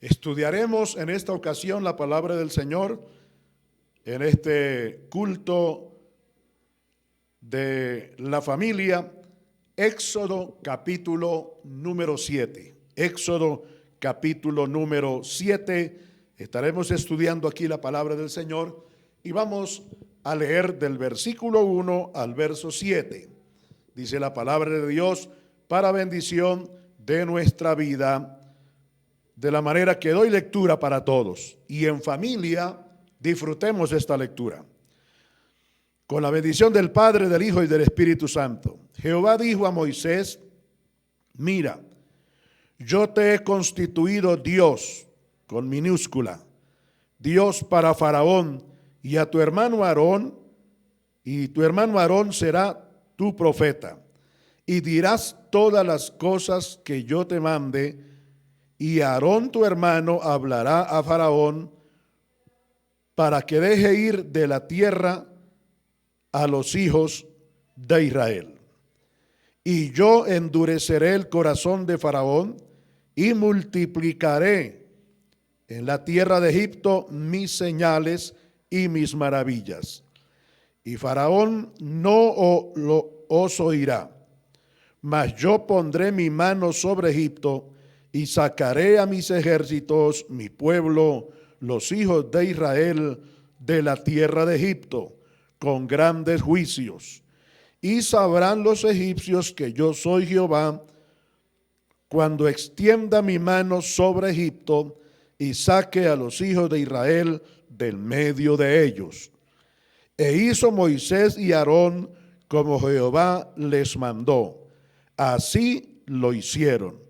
Estudiaremos en esta ocasión la palabra del Señor en este culto de la familia, Éxodo capítulo número 7. Éxodo capítulo número 7. Estaremos estudiando aquí la palabra del Señor y vamos a leer del versículo 1 al verso 7. Dice la palabra de Dios para bendición de nuestra vida, de la manera que doy lectura para todos y en familia disfrutemos esta lectura. Con la bendición del Padre, del Hijo y del Espíritu Santo. Jehová dijo a Moisés: mira, yo te he constituido Dios, con minúscula, Dios para Faraón y a tu hermano Aarón, y tu hermano Aarón será tu profeta, y dirás todas las cosas que yo te mande, y Aarón tu hermano hablará a Faraón para que deje ir de la tierra a los hijos de Israel. Y yo endureceré el corazón de Faraón y multiplicaré en la tierra de Egipto mis señales y mis maravillas. Y Faraón no os oirá, mas yo pondré mi mano sobre Egipto y sacaré a mis ejércitos, mi pueblo, los hijos de Israel, de la tierra de Egipto, con grandes juicios. Y sabrán los egipcios que yo soy Jehová, cuando extienda mi mano sobre Egipto y saque a los hijos de Israel del medio de ellos. E hizo Moisés y Aarón como Jehová les mandó. Así lo hicieron.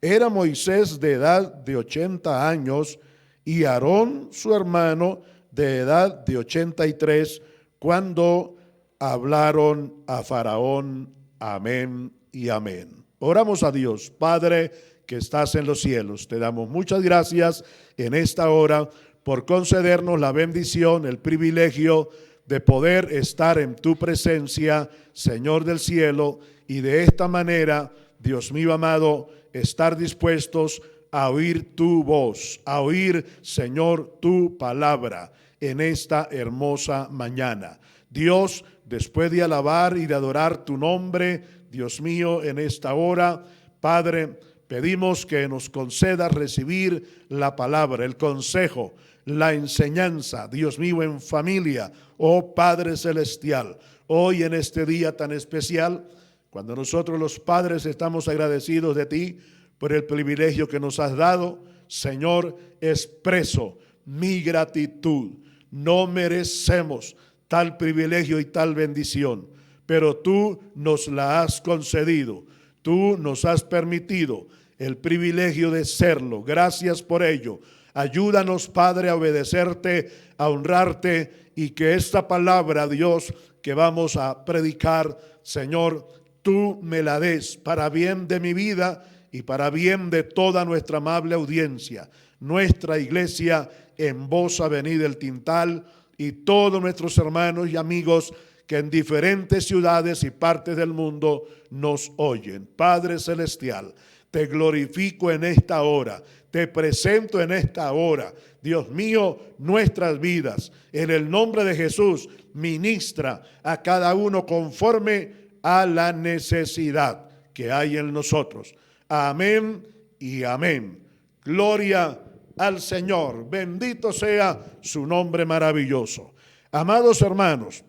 Era Moisés de edad de 80 años y Aarón su hermano de edad de 83 cuando hablaron a Faraón. Amén y amén. Oramos a Dios. Padre que estás en los cielos, te damos muchas gracias en esta hora por concedernos la bendición, el privilegio de poder estar en tu presencia, Señor del cielo, y de esta manera, Dios mío amado, estar dispuestos a oír tu voz, a oír, Señor, tu palabra en esta hermosa mañana. Dios, después de alabar y de adorar tu nombre, Dios mío, en esta hora, Padre, pedimos que nos concedas recibir la palabra, el consejo, la enseñanza, Dios mío, en familia, oh Padre celestial. Hoy en este día tan especial, cuando nosotros los padres estamos agradecidos de ti por el privilegio que nos has dado, Señor, expreso mi gratitud. No merecemos tal privilegio y tal bendición, pero tú nos la has concedido. Tú nos has permitido el privilegio de serlo. Gracias por ello. Ayúdanos, Padre, a obedecerte, a honrarte, y que esta palabra, Dios, que vamos a predicar, Señor, tú me la des para bien de mi vida y para bien de toda nuestra amable audiencia, nuestra iglesia en Voz Avenida El Tintal y todos nuestros hermanos y amigos que en diferentes ciudades y partes del mundo nos oyen. Padre celestial, te glorifico en esta hora, te presento en esta hora, Dios mío, nuestras vidas. En el nombre de Jesús, ministra a cada uno conforme a la necesidad que hay en nosotros. Amén y amén. Gloria al Señor. Bendito sea su nombre maravilloso. Amados hermanos,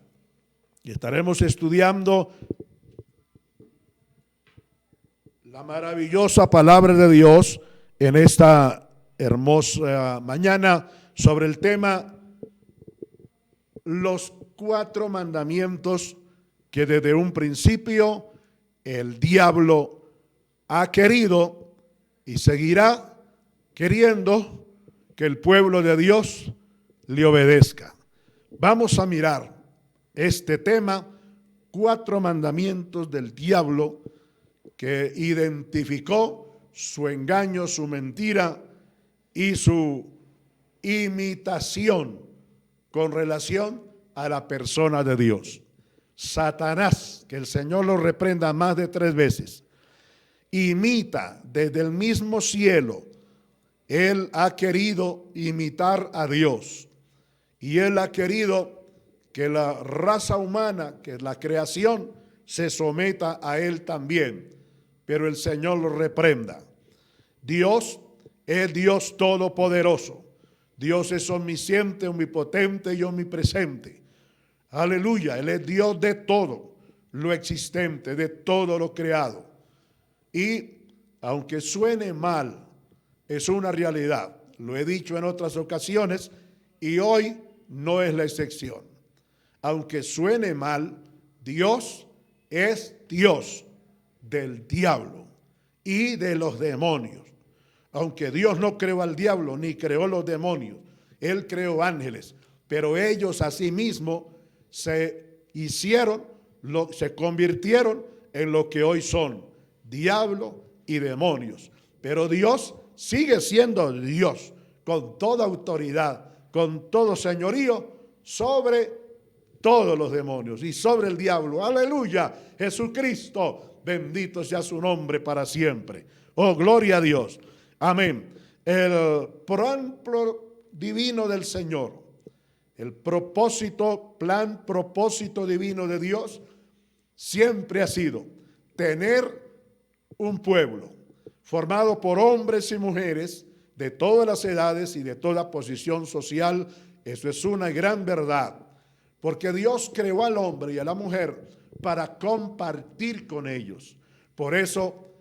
estaremos estudiando la maravillosa palabra de Dios en esta hermosa mañana sobre el tema los 4 mandamientos que desde un principio el diablo ha querido y seguirá queriendo que el pueblo de Dios le obedezca. Vamos a mirar este tema, 4 mandamientos del diablo que identificó su engaño, su mentira y su imitación con relación a la persona de Dios. Satanás, que el Señor lo reprenda más de 3 veces, imita desde el mismo cielo Él ha querido imitar a Dios y Él ha querido que la raza humana, que la creación, se someta a Él también. Pero el Señor lo reprenda. Dios es Dios todopoderoso. Dios es omnisciente, omnipotente y omnipresente. Aleluya, Él es Dios de todo lo existente, de todo lo creado. Y aunque suene mal, es una realidad. Lo he dicho en otras ocasiones y hoy no es la excepción. Aunque suene mal, Dios es Dios del diablo y de los demonios. Aunque Dios no creó al diablo ni creó los demonios, Él creó ángeles, pero ellos asimismo se convirtieron en lo que hoy son, diablo y demonios. Pero Dios sigue siendo Dios, con toda autoridad, con todo señorío sobre todos los demonios y sobre el diablo. Aleluya, Jesucristo, bendito sea su nombre para siempre. Oh, gloria a Dios. Amén. El plan divino del Señor, el propósito divino de Dios siempre ha sido tener un pueblo formado por hombres y mujeres de todas las edades y de toda posición social. Eso es una gran verdad, porque Dios creó al hombre y a la mujer para compartir con ellos. Por eso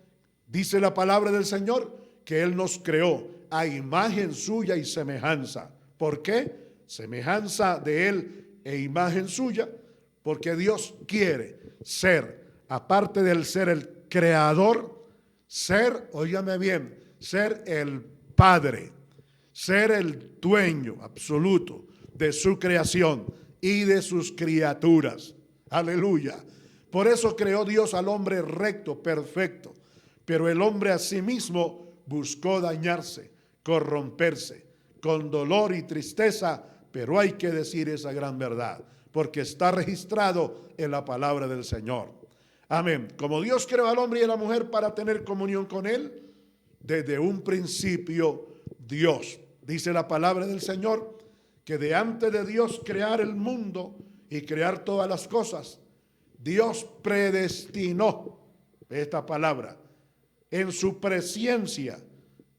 dice la palabra del Señor que Él nos creó a imagen suya y semejanza. ¿Por qué? Semejanza de Él e imagen suya, porque Dios quiere ser, aparte del ser el creador, ser, óigame bien, ser el Padre, ser el dueño absoluto de su creación y de sus criaturas. Aleluya. Por eso creó Dios al hombre recto, perfecto. Pero el hombre a sí mismo buscó dañarse, corromperse, con dolor y tristeza. Pero hay que decir esa gran verdad, porque está registrado en la palabra del Señor. Amén. Como Dios creó al hombre y a la mujer para tener comunión con Él, desde un principio Dios, dice la palabra del Señor, que de antes de Dios crear el mundo y crear todas las cosas, Dios predestinó, esta palabra, en su presciencia,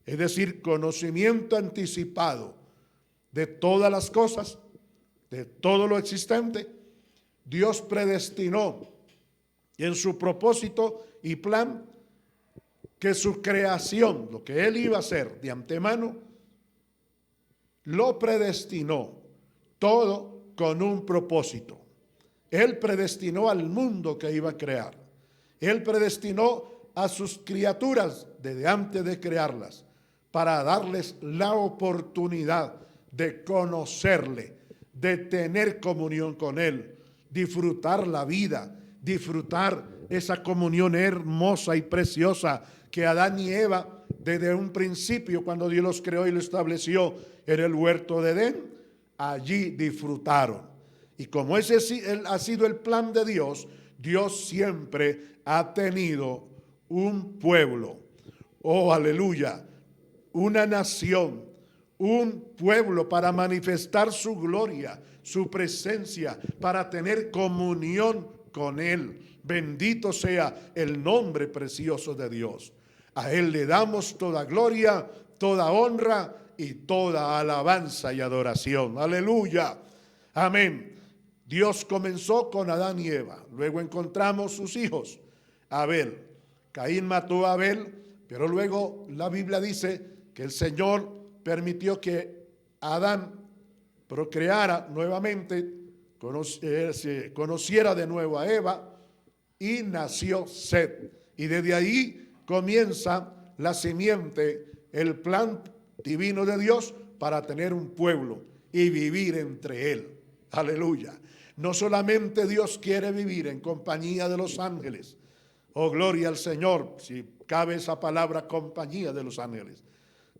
es decir, conocimiento anticipado de todas las cosas, de todo lo existente. Dios predestinó en su propósito y plan que su creación, lo que Él iba a hacer de antemano, lo predestinó todo con un propósito. Él predestinó al mundo que iba a crear. Él predestinó a sus criaturas desde antes de crearlas para darles la oportunidad de conocerle, de tener comunión con Él, disfrutar la vida, disfrutar esa comunión hermosa y preciosa que Adán y Eva desde un principio, cuando Dios los creó y los estableció en el huerto de Edén, allí disfrutaron. Y como ese ha sido el plan de Dios, Dios siempre ha tenido un pueblo, oh aleluya, una nación, un pueblo para manifestar su gloria, su presencia, para tener comunión con Él. Bendito sea el nombre precioso de Dios. A Él le damos toda gloria, toda honra y toda alabanza y adoración. Aleluya. Amén. Dios comenzó con Adán y Eva. Luego encontramos sus hijos. Abel. Caín mató a Abel, pero luego la Biblia dice que el Señor permitió que Adán procreara nuevamente, conociera de nuevo a Eva, y nació Set. Y desde ahí comienza la simiente, el plan divino de Dios para tener un pueblo y vivir entre él. Aleluya. No solamente Dios quiere vivir en compañía de los ángeles. Oh, gloria al Señor, si cabe esa palabra, compañía de los ángeles.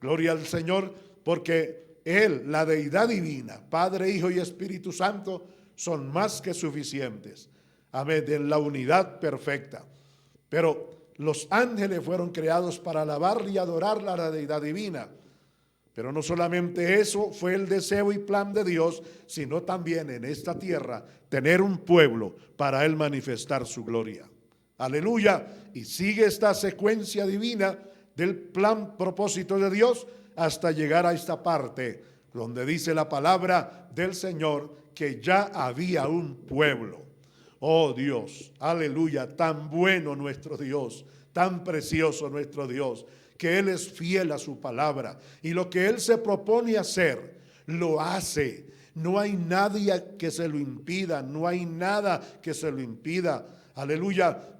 Gloria al Señor, porque Él, la deidad divina, Padre, Hijo y Espíritu Santo, son más que suficientes. Amén, en la unidad perfecta. Pero los ángeles fueron creados para alabar y adorar a la deidad divina. Pero no solamente eso fue el deseo y plan de Dios, sino también en esta tierra tener un pueblo para Él manifestar su gloria. Aleluya. Y sigue esta secuencia divina del plan, propósito de Dios hasta llegar a esta parte donde dice la palabra del Señor que ya había un pueblo. Oh Dios, aleluya, tan bueno nuestro Dios, tan precioso nuestro Dios, que Él es fiel a su palabra y lo que Él se propone hacer, lo hace. No hay nadie que se lo impida, no hay nada que se lo impida. Aleluya,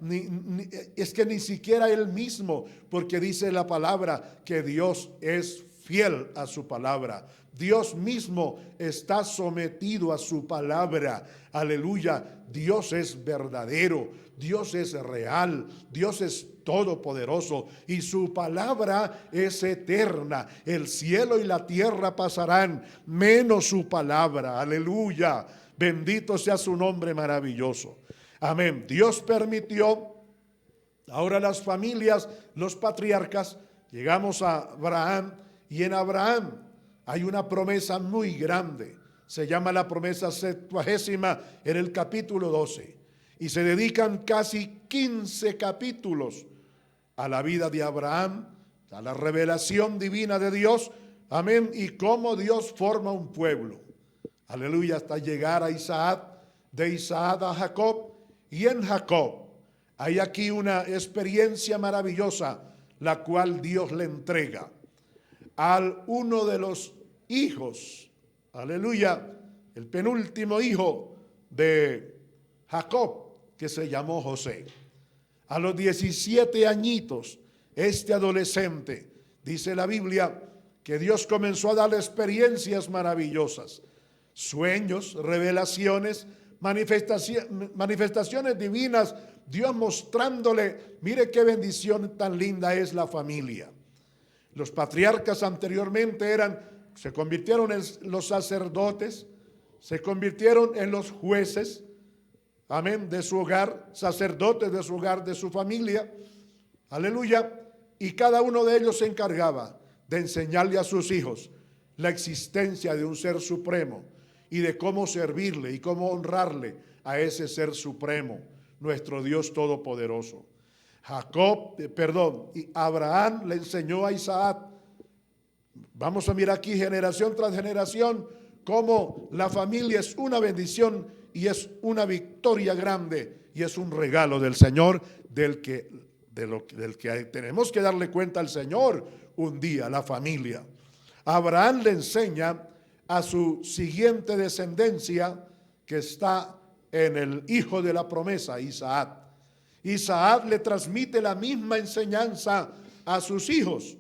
es que ni siquiera Él mismo, porque dice la palabra que Dios es fiel a su palabra. Dios mismo está sometido a su palabra. Aleluya, Dios es verdadero, Dios es real, Dios es todopoderoso y su palabra es eterna. El cielo y la tierra pasarán, menos su palabra. Aleluya, bendito sea su nombre maravilloso. Amén. Dios permitió, ahora las familias, los patriarcas, llegamos a Abraham y en Abraham hay una promesa muy grande. Se llama la promesa 70 en el capítulo 12 y se dedican casi 15 capítulos a la vida de Abraham, a la revelación divina de Dios, amén, y cómo Dios forma un pueblo, aleluya, hasta llegar a Isaac, de Isaac a Jacob, y en Jacob hay aquí una experiencia maravillosa, la cual Dios le entrega al uno de los hijos, aleluya, el penúltimo hijo de Jacob, que se llamó José. A los 17 añitos, este adolescente, dice la Biblia, que Dios comenzó a darle experiencias maravillosas, sueños, revelaciones, manifestaciones divinas, Dios mostrándole, mire qué bendición tan linda es la familia. Los patriarcas anteriormente se convirtieron en los sacerdotes, se convirtieron en los jueces, amén, de su hogar, sacerdotes de su hogar, de su familia, aleluya, y cada uno de ellos se encargaba de enseñarle a sus hijos la existencia de un ser supremo y de cómo servirle y cómo honrarle a ese ser supremo, nuestro Dios todopoderoso. Y Abraham le enseñó a Isaac. Vamos a mirar aquí generación tras generación cómo la familia es una bendición y es una victoria grande y es un regalo del Señor del que tenemos que darle cuenta al Señor un día, la familia. Abraham le enseña a su siguiente descendencia que está en el hijo de la promesa, Isaac. Isaac le transmite la misma enseñanza a sus hijos.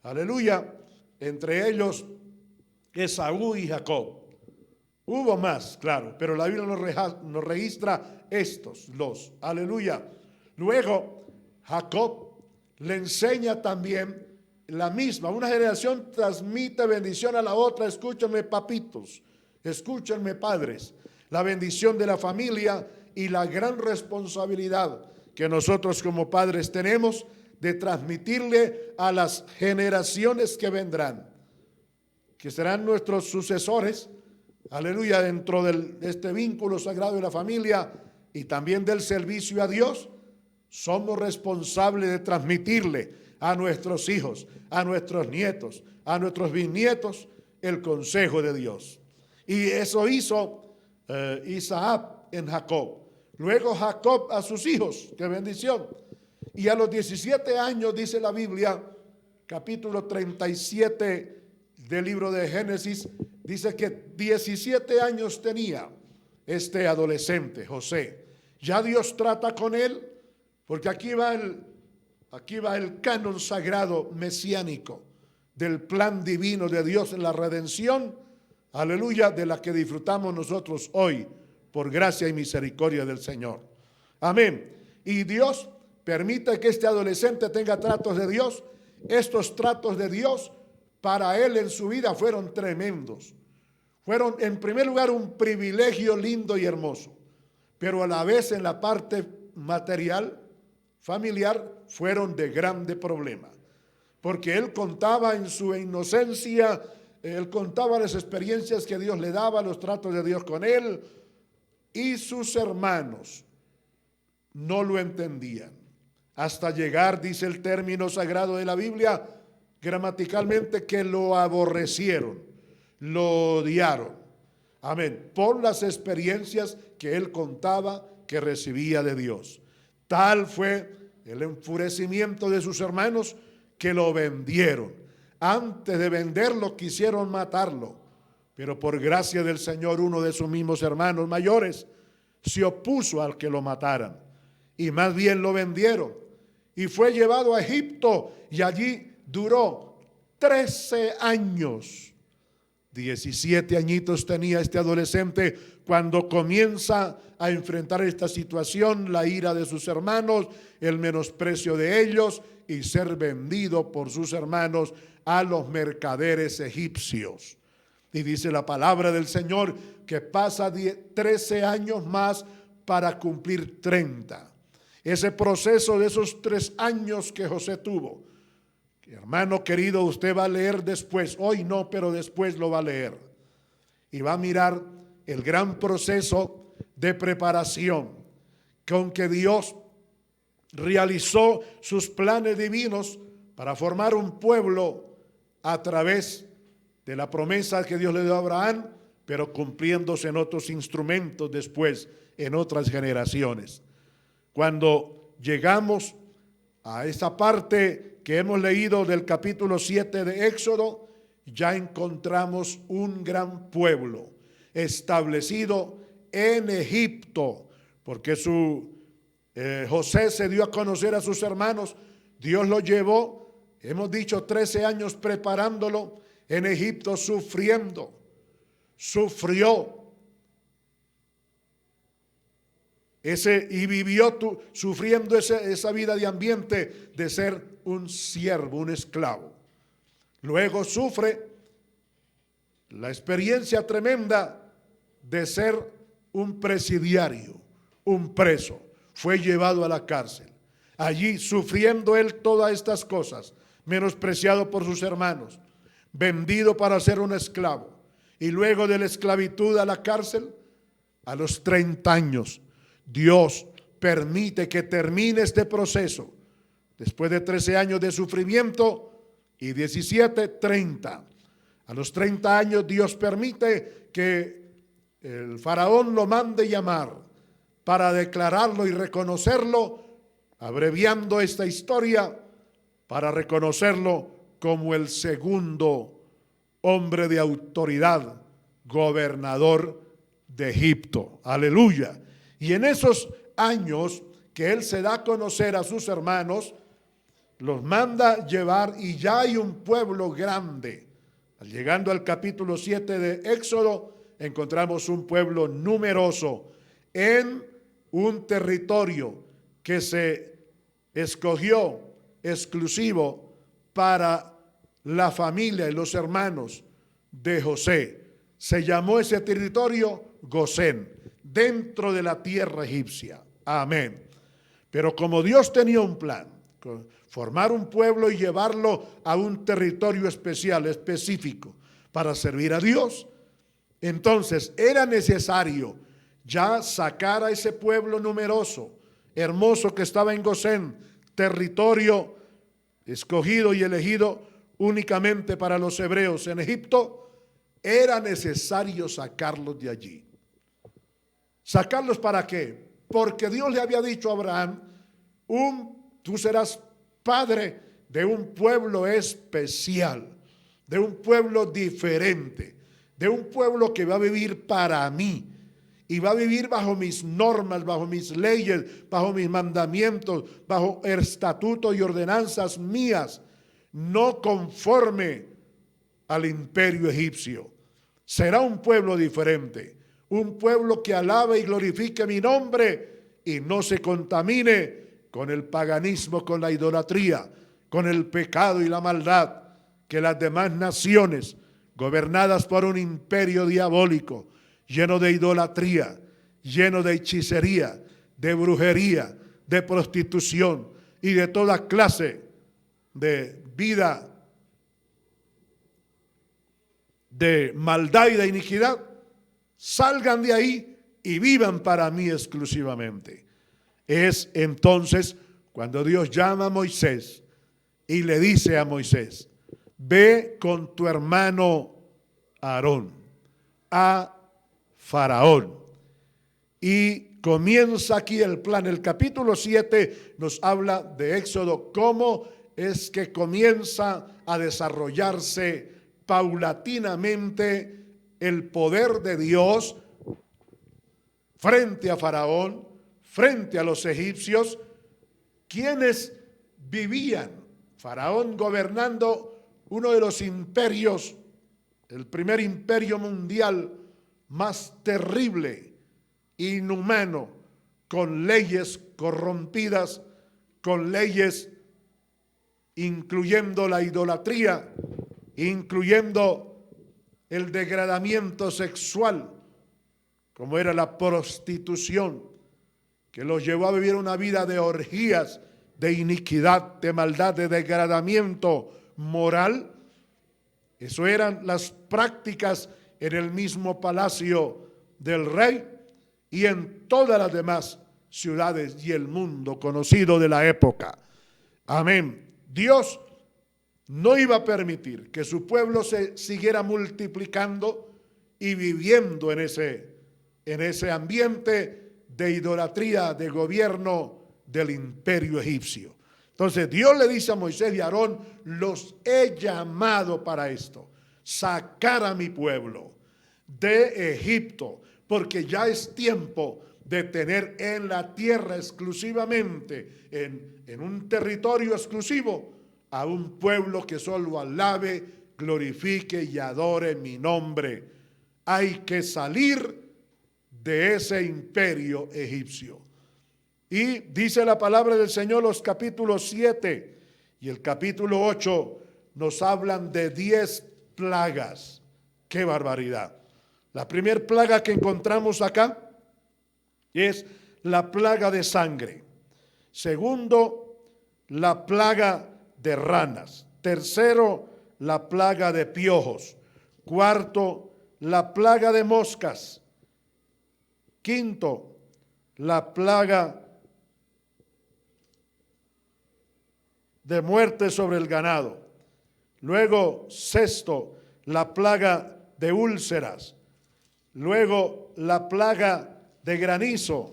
Aleluya. Entre ellos Esaú y Jacob. Hubo más, claro, pero la Biblia nos registra estos dos. Aleluya. Luego Jacob le enseña también la misma. Una generación transmite bendición a la otra. Escúchenme, papitos. Escúchenme, padres. La bendición de la familia y la gran responsabilidad que nosotros como padres tenemos de transmitirle a las generaciones que vendrán, que serán nuestros sucesores, aleluya, dentro de este vínculo sagrado de la familia y también del servicio a Dios. Somos responsables de transmitirle a nuestros hijos, a nuestros nietos, a nuestros bisnietos el consejo de Dios. Y eso hizo Isaac en Jacob. Luego Jacob a sus hijos, qué bendición. Y a los 17 años, dice la Biblia, capítulo 37 del libro de Génesis, dice que 17 años tenía este adolescente, José. Ya Dios trata con él, porque aquí va el canon sagrado mesiánico del plan divino de Dios en la redención, aleluya, de la que disfrutamos nosotros hoy, por gracia y misericordia del Señor. Amén. Y Dios permite que este adolescente tenga tratos de Dios. Estos tratos de Dios para él en su vida fueron tremendos. Fueron en primer lugar un privilegio lindo y hermoso, pero a la vez en la parte material, familiar, fueron de grande problema. porque él contaba en su inocencia, él contaba las experiencias que Dios le daba, los tratos de Dios con él, y sus hermanos no lo entendían. Hasta llegar, dice el término sagrado de la Biblia, gramaticalmente, que lo aborrecieron, lo odiaron. Amén. Por las experiencias que él contaba que recibía de Dios. Tal fue el enfurecimiento de sus hermanos que lo vendieron. Antes de venderlo quisieron matarlo, pero por gracia del Señor uno de sus mismos hermanos mayores se opuso al que lo mataran y más bien lo vendieron y fue llevado a Egipto y allí duró 13 años. 17 añitos tenía este adolescente cuando comienza a enfrentar esta situación, la ira de sus hermanos, el menosprecio de ellos y ser vendido por sus hermanos a los mercaderes egipcios. Y dice la palabra del Señor que pasa 13 años más para cumplir 30. Ese proceso de esos 3 años que José tuvo, hermano querido, usted va a leer después, hoy no, pero después lo va a leer. Y va a mirar el gran proceso de preparación con que Dios realizó sus planes divinos para formar un pueblo a través de la promesa que Dios le dio a Abraham, pero cumpliéndose en otros instrumentos después, en otras generaciones. Cuando llegamos a esa parte que hemos leído del capítulo 7 de Éxodo, ya encontramos un gran pueblo establecido en Egipto, porque José se dio a conocer a sus hermanos, Dios lo llevó, hemos dicho 13 años preparándolo en Egipto, sufrió y vivió sufriendo esa vida de ambiente de ser un siervo, un esclavo. Luego sufre la experiencia tremenda de ser un presidiario, un preso. Fue llevado a la cárcel. Allí sufriendo él todas estas cosas, menospreciado por sus hermanos, vendido para ser un esclavo. Y luego de la esclavitud a la cárcel, a los 30 años, Dios permite que termine este proceso. Después de 13 años de sufrimiento y 17, 30. A los 30 años Dios permite que el faraón lo mande llamar para declararlo y reconocerlo, abreviando esta historia, para reconocerlo como el segundo hombre de autoridad, gobernador de Egipto. Aleluya. Y en esos años que él se da a conocer a sus hermanos, los manda llevar y ya hay un pueblo grande. Llegando al capítulo 7 de Éxodo, encontramos un pueblo numeroso en un territorio que se escogió exclusivo para la familia y los hermanos de José. Se llamó ese territorio Gosén, dentro de la tierra egipcia. Amén. Pero como Dios tenía un plan, formar un pueblo y llevarlo a un territorio especial, específico, para servir a Dios, entonces era necesario ya sacar a ese pueblo numeroso, hermoso que estaba en Gosén, territorio escogido y elegido únicamente para los hebreos en Egipto. Era necesario sacarlos de allí. ¿Sacarlos para qué? Porque Dios le había dicho a Abraham, tú serás padre de un pueblo especial, de un pueblo diferente, de un pueblo que va a vivir para mí y va a vivir bajo mis normas, bajo mis leyes, bajo mis mandamientos, bajo estatutos y ordenanzas mías, no conforme al imperio egipcio. Será un pueblo diferente, un pueblo que alabe y glorifique mi nombre y no se contamine con el paganismo, con la idolatría, con el pecado y la maldad que las demás naciones, gobernadas por un imperio diabólico, lleno de idolatría, lleno de hechicería, de brujería, de prostitución y de toda clase de vida de maldad y de iniquidad, salgan de ahí y vivan para mí exclusivamente. Es entonces cuando Dios llama a Moisés y le dice a Moisés: ve con tu hermano Aarón a Faraón. Y comienza aquí el plan. El capítulo 7 nos habla de Éxodo, cómo es que comienza a desarrollarse paulatinamente el poder de Dios frente a Faraón, frente a los egipcios, quienes vivían, Faraón gobernando uno de los imperios, el primer imperio mundial más terrible, inhumano, con leyes corrompidas, con leyes incluyendo la idolatría, incluyendo el degradamiento sexual, como era la prostitución, que los llevó a vivir una vida de orgías, de iniquidad, de maldad, de degradamiento moral. Eso eran las prácticas en el mismo palacio del rey y en todas las demás ciudades y el mundo conocido de la época. Amén. Dios no iba a permitir que su pueblo se siguiera multiplicando y viviendo en ese ambiente de idolatría, de gobierno del imperio egipcio. Entonces Dios le dice a Moisés y a Aarón: los he llamado para esto, sacar a mi pueblo de Egipto, porque ya es tiempo de tener en la tierra exclusivamente, en un territorio exclusivo, a un pueblo que solo alabe, glorifique y adore mi nombre. Hay que salir de ese imperio egipcio. Y dice la palabra del Señor, los capítulos 7 y el capítulo 8 nos hablan de 10 plagas. ¡Qué barbaridad! La primera plaga que encontramos acá es la plaga de sangre. Segundo, la plaga de ranas. Tercero, la plaga de piojos. Cuarto, la plaga de moscas. Quinto, la plaga de muerte sobre el ganado. Luego, sexto, la plaga de úlceras. Luego, la plaga de granizo.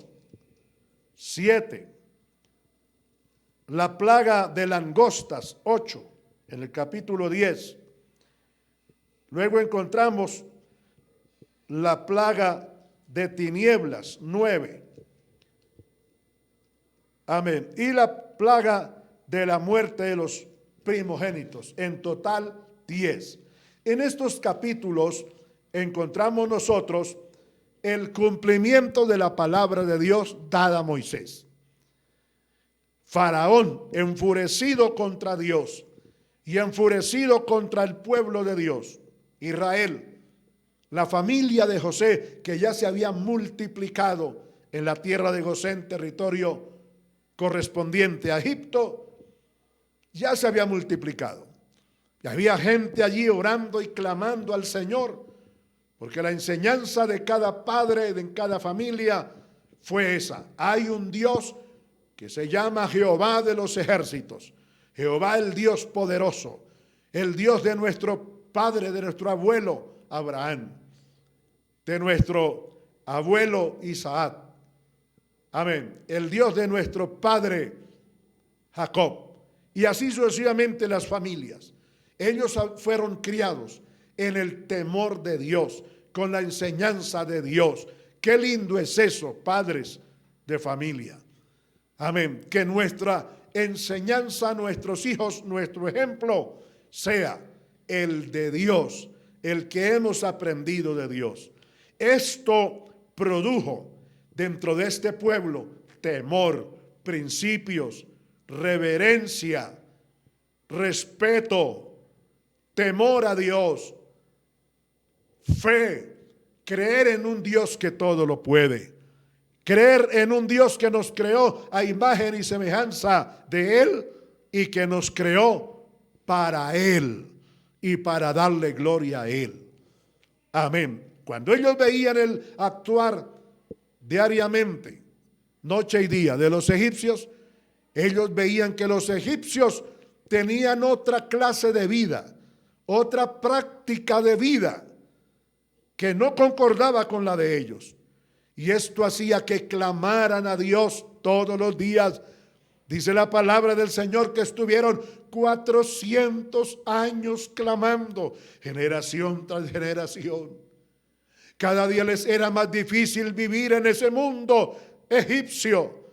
7. La plaga de langostas. 8. En el capítulo 10. Luego encontramos la plaga de tinieblas. 9. Amén. Y la plaga de la muerte de los primogénitos. En total 10. En estos capítulos encontramos nosotros el cumplimiento de la palabra de Dios dada a Moisés. Faraón, enfurecido contra Dios y enfurecido contra el pueblo de Dios, Israel, la familia de José, que ya se había multiplicado en la tierra de Gosén, territorio correspondiente a Egipto, ya se había multiplicado. Y había gente allí orando y clamando al Señor, porque la enseñanza de cada padre, de cada familia, fue esa: hay un Dios que se llama Jehová de los ejércitos, Jehová el Dios poderoso, el Dios de nuestro padre, de nuestro abuelo Abraham, de nuestro abuelo Isaac, amén, el Dios de nuestro padre Jacob, y así sucesivamente las familias. Ellos fueron criados en el temor de Dios, con la enseñanza de Dios. Qué lindo es eso, padres de familia. Amén. Que nuestra enseñanza a nuestros hijos, nuestro ejemplo, sea el de Dios, el que hemos aprendido de Dios. Esto produjo dentro de este pueblo temor, principios, reverencia, respeto, temor a Dios, fe, creer en un Dios que todo lo puede, creer en un Dios que nos creó a imagen y semejanza de Él y que nos creó para Él y para darle gloria a Él. Amén. Cuando ellos veían el actuar diariamente, noche y día, de los egipcios, ellos veían que los egipcios tenían otra clase de vida, otra práctica de vida que no concordaba con la de ellos. Y esto hacía que clamaran a Dios todos los días. Dice la palabra del Señor que estuvieron 400 años clamando, generación tras generación. Cada día les era más difícil vivir en ese mundo egipcio,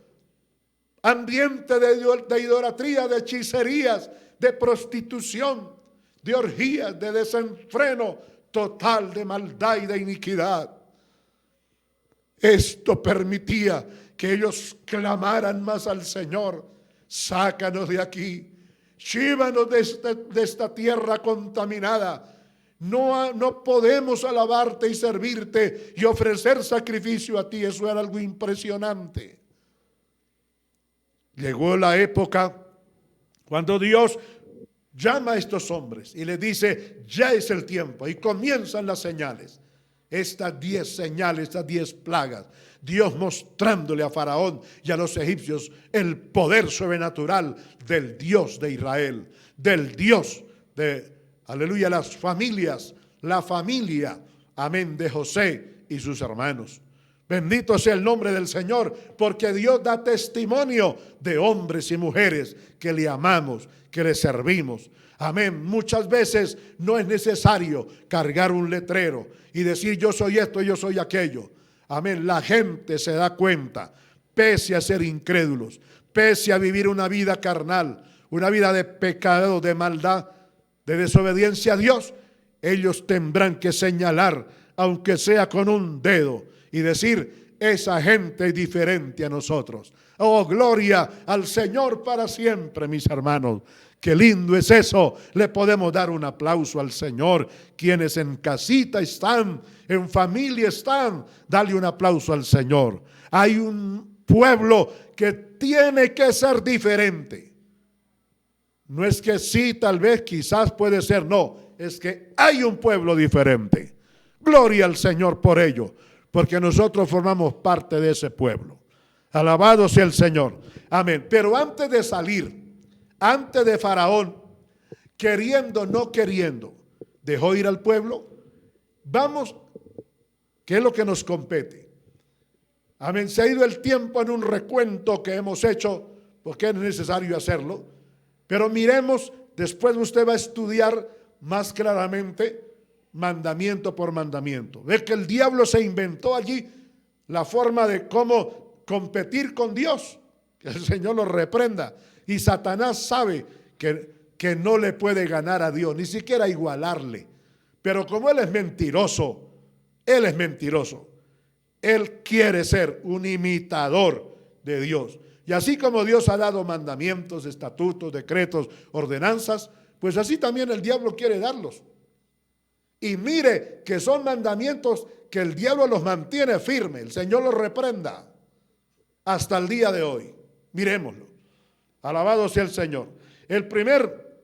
ambiente de idolatría, de hechicerías, de prostitución, de orgías, de desenfreno total, de maldad y de iniquidad. Esto permitía que ellos clamaran más al Señor: sácanos de aquí, llévanos de esta tierra contaminada. No podemos alabarte y servirte y ofrecer sacrificio a ti. Eso era algo impresionante. Llegó la época cuando Dios llama a estos hombres y les dice: ya es el tiempo, y comienzan las señales. Estas 10 señales, estas 10 plagas, Dios mostrándole a Faraón y a los egipcios el poder sobrenatural del Dios de Israel, del Dios de, aleluya, las familias, la familia, amén, de José y sus hermanos. Bendito sea el nombre del Señor, porque Dios da testimonio de hombres y mujeres que le amamos, que le servimos. Amén. Muchas veces no es necesario cargar un letrero y decir: yo soy esto, yo soy aquello. Amén. La gente se da cuenta, pese a ser incrédulos, pese a vivir una vida carnal, una vida de pecado, de maldad, de desobediencia a Dios, ellos tendrán que señalar, aunque sea con un dedo, y decir: esa gente es diferente a nosotros. Oh, gloria al Señor para siempre, mis hermanos. Qué lindo es eso. Le podemos dar un aplauso al Señor. Quienes en casita están, en familia están, dale un aplauso al Señor. Hay un pueblo que tiene que ser diferente. No es que sí, tal vez, quizás puede ser, no. Es que hay un pueblo diferente. Gloria al Señor por ello, porque nosotros formamos parte de ese pueblo. Alabado sea el Señor. Amén. Pero antes de salir, antes de Faraón, queriendo o no queriendo, dejó ir al pueblo. Vamos, ¿qué es lo que nos compete? Amén. Se ha ido el tiempo en un recuento que hemos hecho, porque es necesario hacerlo. Pero miremos, después usted va a estudiar más claramente, mandamiento por mandamiento. Ve que el diablo se inventó allí la forma de cómo competir con Dios. Que el Señor lo reprenda. Y Satanás sabe que no le puede ganar a Dios, ni siquiera igualarle. Pero como él es mentiroso, él quiere ser un imitador de Dios. Y así como Dios ha dado mandamientos, estatutos, decretos, ordenanzas, pues así también el diablo quiere darlos. Y mire que son mandamientos que el diablo los mantiene firme. El Señor los reprenda hasta el día de hoy. Miremoslo. Alabado sea el Señor. El primer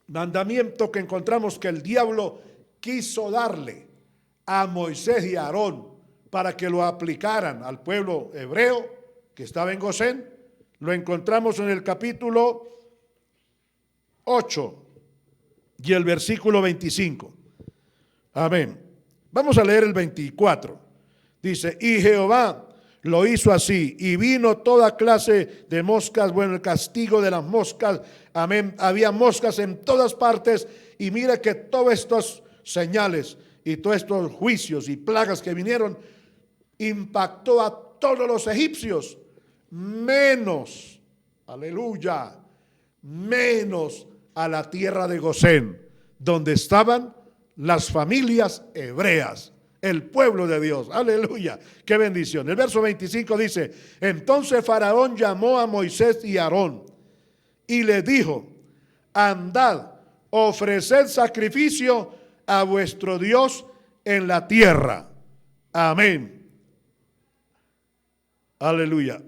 mandamiento que encontramos que el diablo quiso darle a Moisés y a Aarón para que lo aplicaran al pueblo hebreo que estaba en Gosén, lo encontramos en el capítulo 8 y el versículo 25. Amén. Vamos a leer el 24. Dice: y Jehová lo hizo así, y vino toda clase de moscas, bueno, el castigo de las moscas, amén, había moscas en todas partes, y mira que todas estas señales y todos estos juicios y plagas que vinieron, impactó a todos los egipcios, menos, aleluya, menos a la tierra de Gosén, donde estaban las familias hebreas, el pueblo de Dios. Aleluya, qué bendición. El verso 25 dice: entonces Faraón llamó a Moisés y a Aarón y le dijo: andad, ofreced sacrificio a vuestro Dios en la tierra. Amén. Aleluya.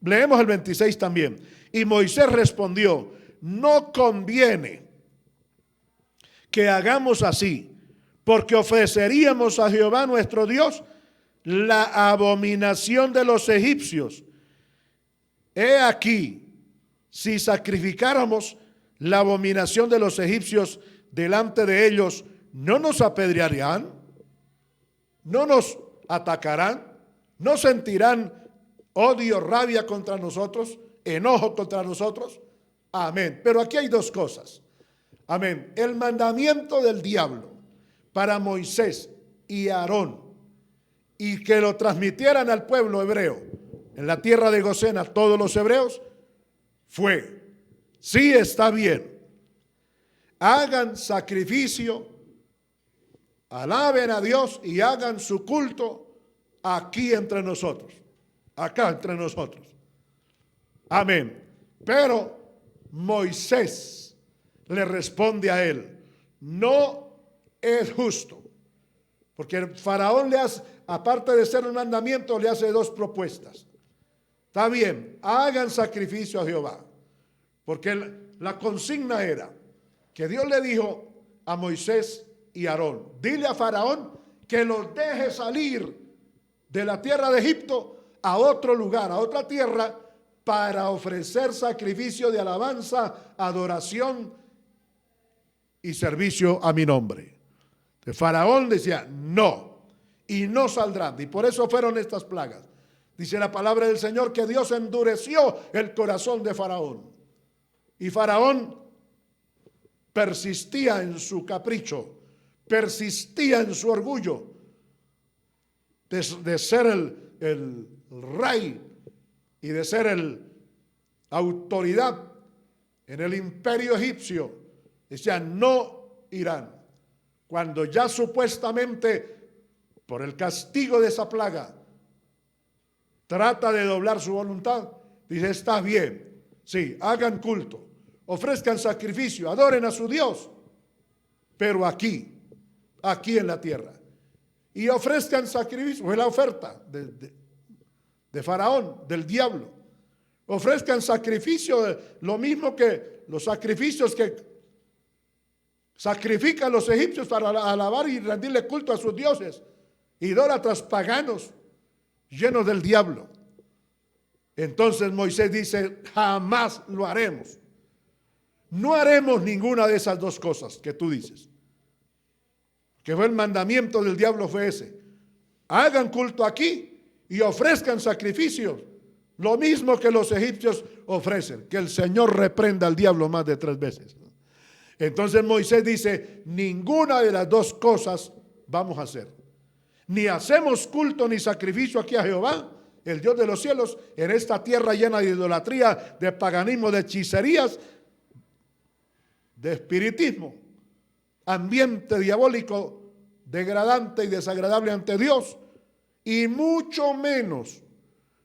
Leemos el 26 también. Y Moisés respondió: no conviene que hagamos así, porque ofreceríamos a Jehová nuestro Dios la abominación de los egipcios. He aquí, si sacrificáramos la abominación de los egipcios delante de ellos, ¿no nos apedrearían? ¿No nos atacarán? ¿No sentirán odio, rabia contra nosotros, enojo contra nosotros? Amén. Pero aquí hay dos cosas. Amén. El mandamiento del diablo para Moisés y Aarón, y que lo transmitieran al pueblo hebreo en la tierra de Gosén a todos los hebreos, fue: sí, está bien, hagan sacrificio, alaben a Dios y hagan su culto aquí entre nosotros, acá entre nosotros. Amén. Pero Moisés le responde a él: no es justo, porque el faraón le hace, aparte de ser un mandamiento, le hace dos propuestas. Está bien, hagan sacrificio a Jehová, porque la consigna era que Dios le dijo a Moisés y Aarón: dile a faraón que los deje salir de la tierra de Egipto a otro lugar, a otra tierra, para ofrecer sacrificio de alabanza, adoración y servicio a mi nombre. El faraón decía no, y no saldrán, y por eso fueron estas plagas. Dice la palabra del Señor que Dios endureció el corazón de faraón, y faraón persistía en su capricho, persistía en su orgullo de ser el rey y de ser la autoridad en el imperio egipcio. Decía no irán, cuando ya supuestamente por el castigo de esa plaga trata de doblar su voluntad. Dice: está bien, sí, hagan culto, ofrezcan sacrificio, adoren a su Dios, pero aquí en la tierra, y ofrezcan sacrificio. Fue la oferta de Faraón, del diablo. Ofrezcan sacrificio, lo mismo que los sacrificios que sacrifican los egipcios para alabar y rendirle culto a sus dioses, idólatras paganos, llenos del diablo. Entonces Moisés dice: jamás lo haremos. No haremos ninguna de esas dos cosas que tú dices. Que fue el mandamiento del diablo, fue ese: hagan culto aquí y ofrezcan sacrificios, lo mismo que los egipcios ofrecen. Que el Señor reprenda al diablo más de 3 veces. Entonces Moisés dice: ninguna de las dos cosas vamos a hacer. Ni hacemos culto ni sacrificio aquí a Jehová, el Dios de los cielos, en esta tierra llena de idolatría, de paganismo, de hechicerías, de espiritismo, ambiente diabólico, degradante y desagradable ante Dios. Y mucho menos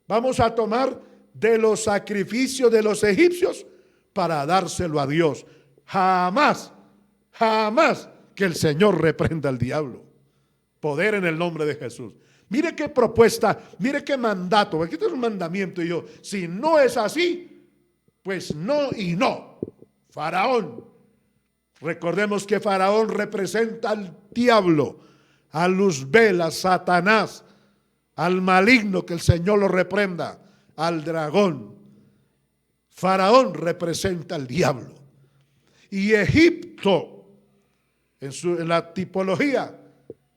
vamos a tomar de los sacrificios de los egipcios para dárselo a Dios. Jamás, jamás, que el Señor reprenda al diablo. Poder en el nombre de Jesús. Mire qué propuesta, mire qué mandato. Aquí está un mandamiento, y yo: si no es así, pues no y no. Faraón. Recordemos que Faraón representa al diablo, a Luzbel, a Satanás, al maligno, que el Señor lo reprenda, al dragón. Faraón representa al diablo. Y Egipto, en la tipología,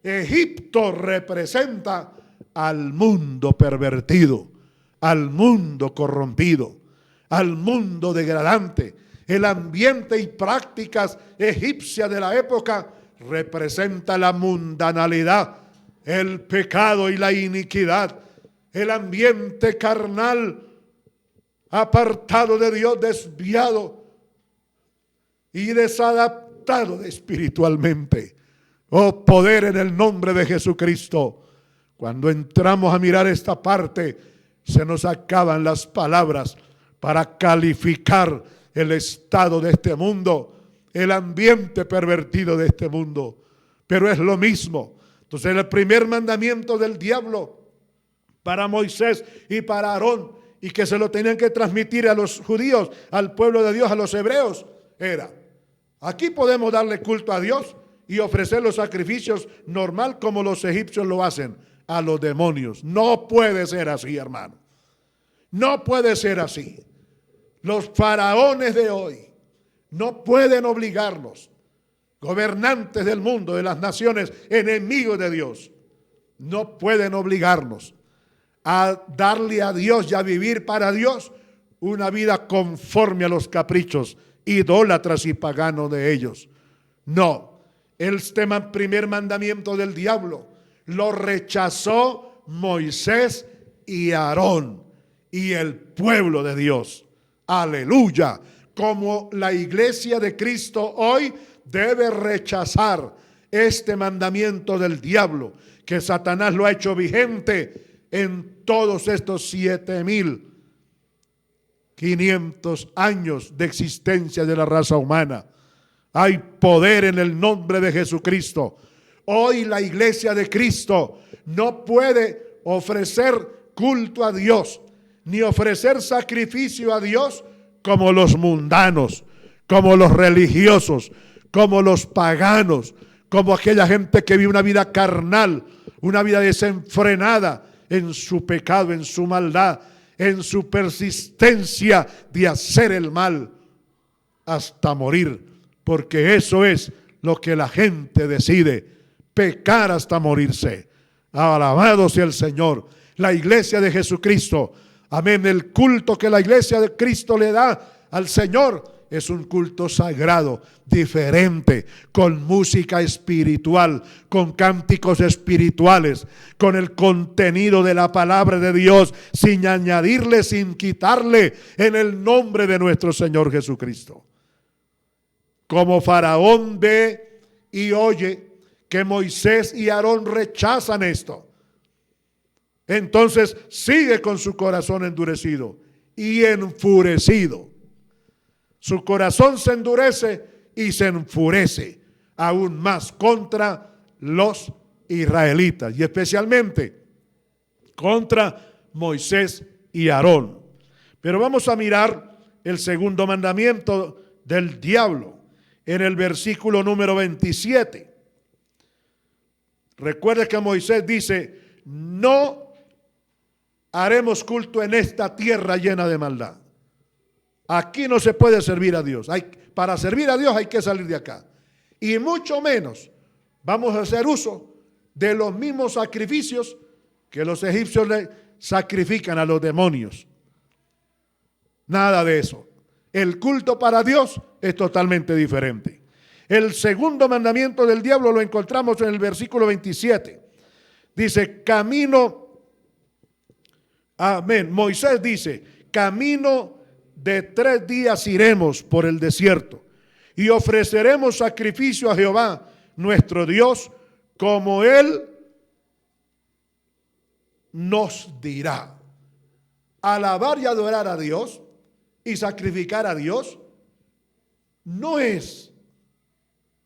Egipto representa al mundo pervertido, al mundo corrompido, al mundo degradante. El ambiente y prácticas egipcias de la época representa la mundanalidad, el pecado y la iniquidad, el ambiente carnal, apartado de Dios, desviado y desadaptado espiritualmente. Oh, poder en el nombre de Jesucristo. Cuando entramos a mirar esta parte, se nos acaban las palabras para calificar el estado de este mundo, el ambiente pervertido de este mundo. Pero es lo mismo. Entonces, el primer mandamiento del diablo para Moisés y para Aarón, y que se lo tenían que transmitir a los judíos, al pueblo de Dios, a los hebreos, era: Aquí podemos darle culto a Dios y ofrecer los sacrificios normal como los egipcios lo hacen a los demonios. No puede ser así, hermano. No puede ser así. Los faraones de hoy no pueden obligarnos, gobernantes del mundo, de las naciones, enemigos de Dios, no pueden obligarnos a darle a Dios y a vivir para Dios una vida conforme a los caprichos idólatras y paganos de ellos. No, este primer mandamiento del diablo lo rechazó Moisés y Aarón y el pueblo de Dios. Aleluya. Como la iglesia de Cristo hoy debe rechazar este mandamiento del diablo, que Satanás lo ha hecho vigente en todos estos 7,500 años de existencia de la raza humana. Hay poder en el nombre de Jesucristo. Hoy la iglesia de Cristo no puede ofrecer culto a Dios, ni ofrecer sacrificio a Dios como los mundanos, como los religiosos, como los paganos, como aquella gente que vive una vida carnal, una vida desenfrenada en su pecado, en su maldad, en su persistencia de hacer el mal hasta morir, porque eso es lo que la gente decide, pecar hasta morirse. Alabado sea el Señor. La iglesia de Jesucristo, amén, el culto que la iglesia de Cristo le da al Señor es un culto sagrado, diferente, con música espiritual, con cánticos espirituales, con el contenido de la palabra de Dios, sin añadirle, sin quitarle, en el nombre de nuestro Señor Jesucristo. Como Faraón ve y oye que Moisés y Aarón rechazan esto, entonces sigue con su corazón endurecido y enfurecido. Su corazón se endurece y se enfurece aún más contra los israelitas y especialmente contra Moisés y Aarón. Pero vamos a mirar el segundo mandamiento del diablo en el versículo número 27. Recuerde que Moisés dice: no haremos culto en esta tierra llena de maldad. Aquí no se puede servir a Dios. Para servir a Dios hay que salir de acá. Y mucho menos vamos a hacer uso de los mismos sacrificios que los egipcios le sacrifican a los demonios. Nada de eso. El culto para Dios es totalmente diferente. El segundo mandamiento del diablo lo encontramos en el versículo 27. Dice: camino, amén. Moisés dice: camino de 3 días iremos por el desierto y ofreceremos sacrificio a Jehová nuestro Dios como Él nos dirá. Alabar y adorar a Dios y sacrificar a Dios no es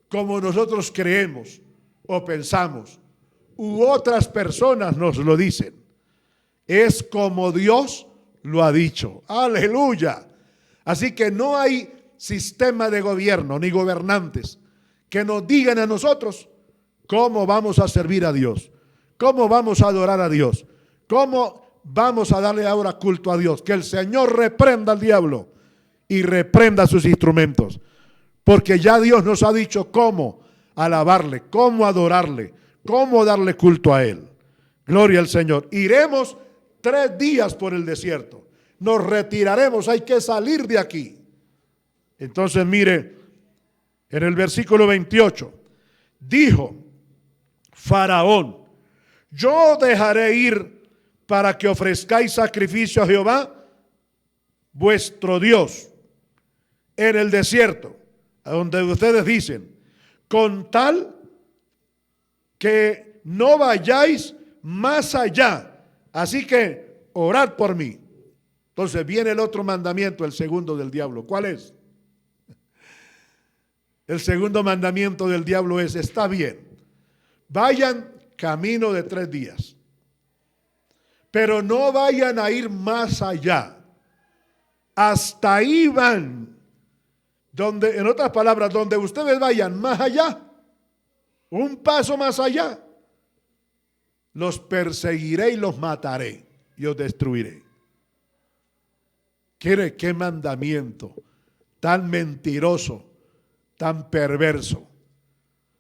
como nosotros creemos o pensamos, u otras personas nos lo dicen. Es como Dios lo ha dicho. Aleluya. Así que no hay sistema de gobierno ni gobernantes que nos digan a nosotros cómo vamos a servir a Dios, cómo vamos a adorar a Dios, cómo vamos a darle ahora culto a Dios. Que el Señor reprenda al diablo y reprenda sus instrumentos, porque ya Dios nos ha dicho cómo alabarle, cómo adorarle, cómo darle culto a Él. Gloria al Señor. Iremos 3 días por el desierto. Nos retiraremos, hay que salir de aquí. Entonces mire, en el versículo 28, dijo Faraón: yo dejaré ir para que ofrezcáis sacrificio a Jehová, vuestro Dios, en el desierto, a donde ustedes dicen, con tal que no vayáis más allá. Así que orad por mí. Entonces viene el otro mandamiento, el segundo del diablo. ¿Cuál es? El segundo mandamiento del diablo es: está bien, vayan camino de 3 días, pero no vayan a ir más allá. Hasta ahí van, donde, en otras palabras, donde ustedes vayan más allá, un paso más allá, los perseguiré y los mataré y os destruiré. ¿Qué mandamiento tan mentiroso, tan perverso?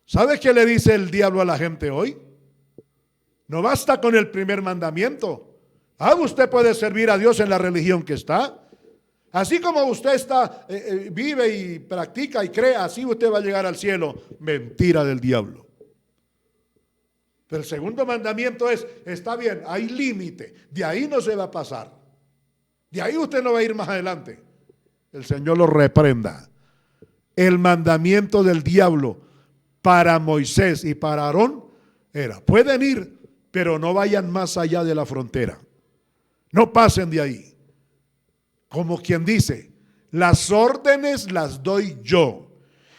¿Sabe qué le dice el diablo a la gente hoy? No basta con el primer mandamiento. Usted puede servir a Dios en la religión que está. Así como usted está, vive y practica y cree, así usted va a llegar al cielo. Mentira del diablo. Pero el segundo mandamiento es, está bien, hay límite. De ahí no se va a pasar. De ahí usted no va a ir más adelante. El Señor lo reprenda. El mandamiento del diablo para Moisés y para Aarón era, pueden ir, pero no vayan más allá de la frontera. No pasen de ahí. Como quien dice, las órdenes las doy yo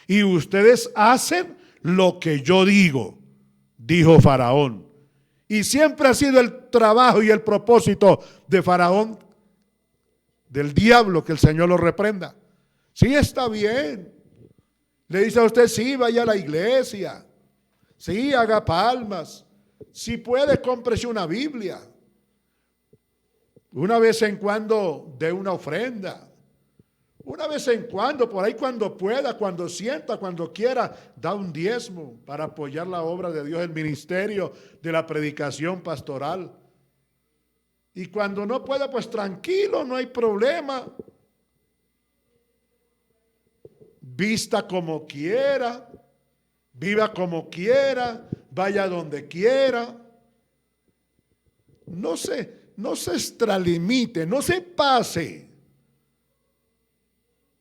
y ustedes hacen lo que yo digo, dijo Faraón. Y siempre ha sido el trabajo y el propósito de Faraón, del diablo, que el Señor lo reprenda. Sí, está bien. Le dice a usted, sí, vaya a la iglesia. Sí, haga palmas. Si puede, cómprese una Biblia. Una vez en cuando dé una ofrenda. Una vez en cuando, por ahí cuando pueda, cuando sienta, cuando quiera, da un diezmo para apoyar la obra de Dios, el ministerio de la predicación pastoral. Y cuando no pueda, pues tranquilo, no hay problema. Vista como quiera, viva como quiera, vaya donde quiera. No se extralimite, no se pase.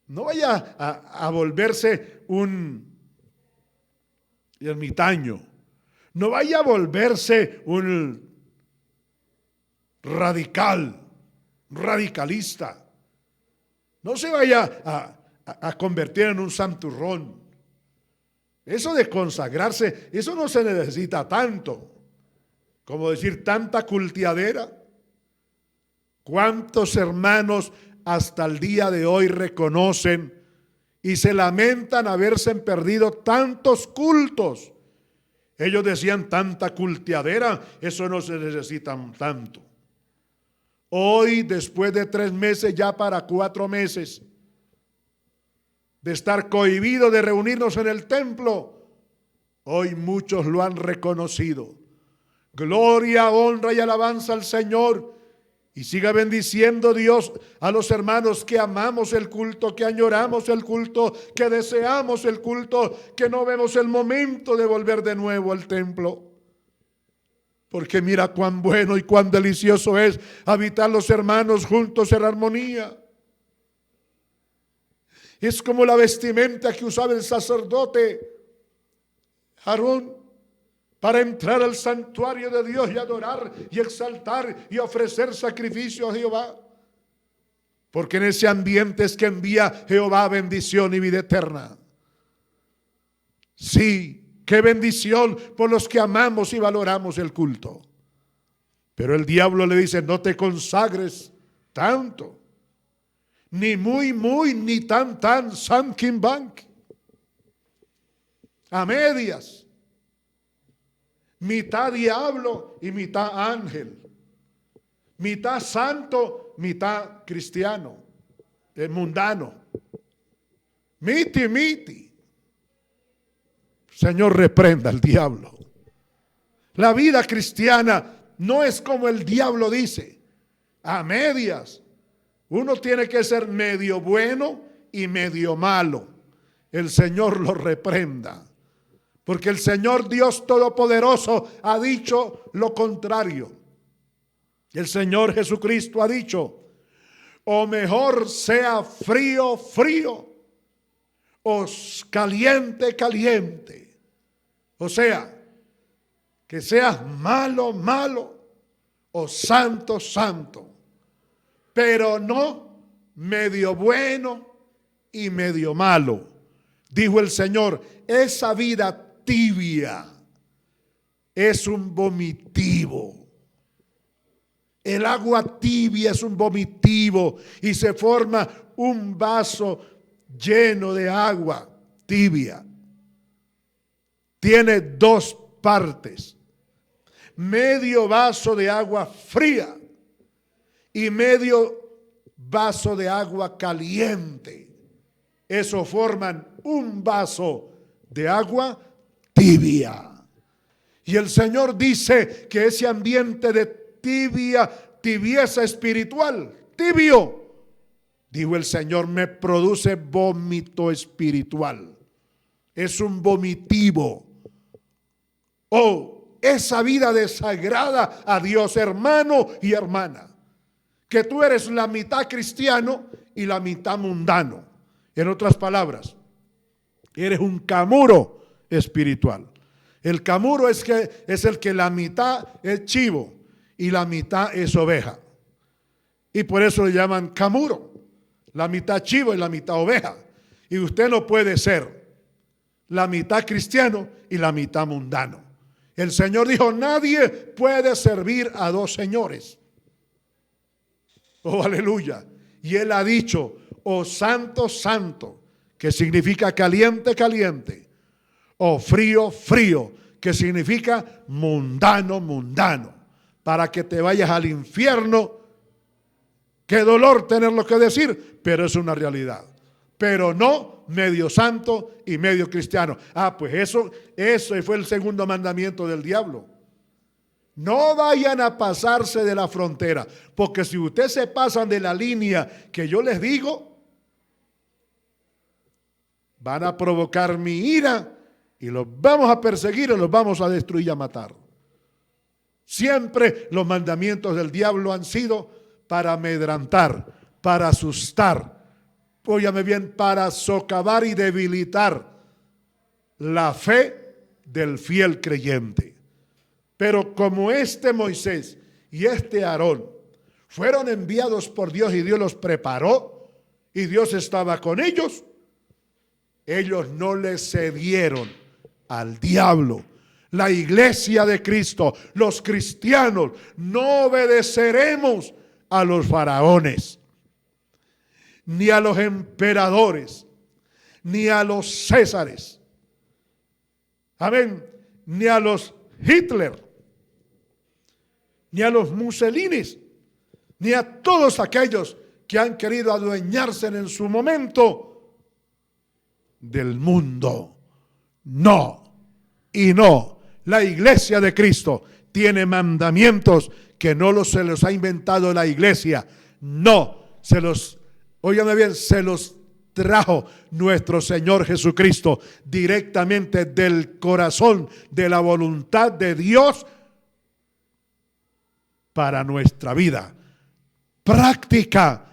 No vaya a volverse un ermitaño. No vaya a volverse un radicalista. No se vaya a convertir en un santurrón. Eso de consagrarse, eso no se necesita tanto. Como decir, tanta cultiadera. ¿Cuántos hermanos hasta el día de hoy reconocen y se lamentan haberse perdido tantos cultos? Ellos decían, tanta cultiadera, eso no se necesita tanto. Hoy, después de 3 meses, ya para 4 meses de estar cohibido de reunirnos en el templo, hoy muchos lo han reconocido. Gloria, honra y alabanza al Señor. Y siga bendiciendo Dios a los hermanos que amamos el culto, que añoramos el culto, que deseamos el culto, que no vemos el momento de volver de nuevo al templo. Porque mira cuán bueno y cuán delicioso es habitar los hermanos juntos en armonía. Es como la vestimenta que usaba el sacerdote Aarón para entrar al santuario de Dios y adorar y exaltar y ofrecer sacrificio a Jehová. Porque en ese ambiente es que envía Jehová bendición y vida eterna. Sí, qué bendición por los que amamos y valoramos el culto. Pero el diablo le dice, no te consagres tanto. Ni muy, ni tan, Sam Kim Bank. A medias. Mitad diablo y mitad ángel. Mitad santo, mitad cristiano. Mundano. Miti. Señor, reprenda al diablo. La vida cristiana no es como el diablo dice. A medias. Uno tiene que ser medio bueno y medio malo. El Señor lo reprenda. Porque el Señor Dios Todopoderoso ha dicho lo contrario. El Señor Jesucristo ha dicho, o mejor sea frío, o caliente. O sea, que seas malo, o santo. Pero no medio bueno y medio malo. Dijo el Señor, esa vida tibia es un vomitivo. El agua tibia es un vomitivo y se forma un vaso lleno de agua tibia. Tiene dos partes: medio vaso de agua fría y medio vaso de agua caliente. Eso forman un vaso de agua tibia. Y el Señor dice que ese ambiente de tibieza espiritual, tibio, dijo el Señor, me produce vómito espiritual. Es un vomitivo. Oh, esa vida desagrada a Dios, hermano y hermana, que tú eres la mitad cristiano y la mitad mundano. En otras palabras, eres un camuro espiritual. El camuro es el que la mitad es chivo y la mitad es oveja. Y por eso le llaman camuro. La mitad chivo y la mitad oveja. Y usted no puede ser la mitad cristiano y la mitad mundano. El Señor dijo, nadie puede servir a dos señores. Oh, aleluya. Y Él ha dicho, oh santo, santo, que significa caliente, caliente. O frío, frío, que significa mundano, mundano. Para que te vayas al infierno. Qué dolor tenerlo que decir, pero es una realidad. Pero no medio santo y medio cristiano. Pues eso fue el segundo mandamiento del diablo. No vayan a pasarse de la frontera, porque si ustedes se pasan de la línea que yo les digo, van a provocar mi ira y los vamos a perseguir y los vamos a destruir y a matar. Siempre los mandamientos del diablo han sido para amedrantar, para asustar, óyame bien, para socavar y debilitar la fe del fiel creyente. Pero como este Moisés y este Aarón fueron enviados por Dios y Dios los preparó y Dios estaba con ellos, ellos no le cedieron al diablo. La iglesia de Cristo, los cristianos, no obedeceremos a los faraones, ni a los emperadores, ni a los césares, amén, ni a los Hitler, ni a los Mussolinis, ni a todos aquellos que han querido adueñarse en su momento del mundo. No y no. La iglesia de Cristo tiene mandamientos que no se los ha inventado la iglesia. No, óigame bien, se los trajo nuestro Señor Jesucristo directamente del corazón, de la voluntad de Dios para nuestra vida práctica,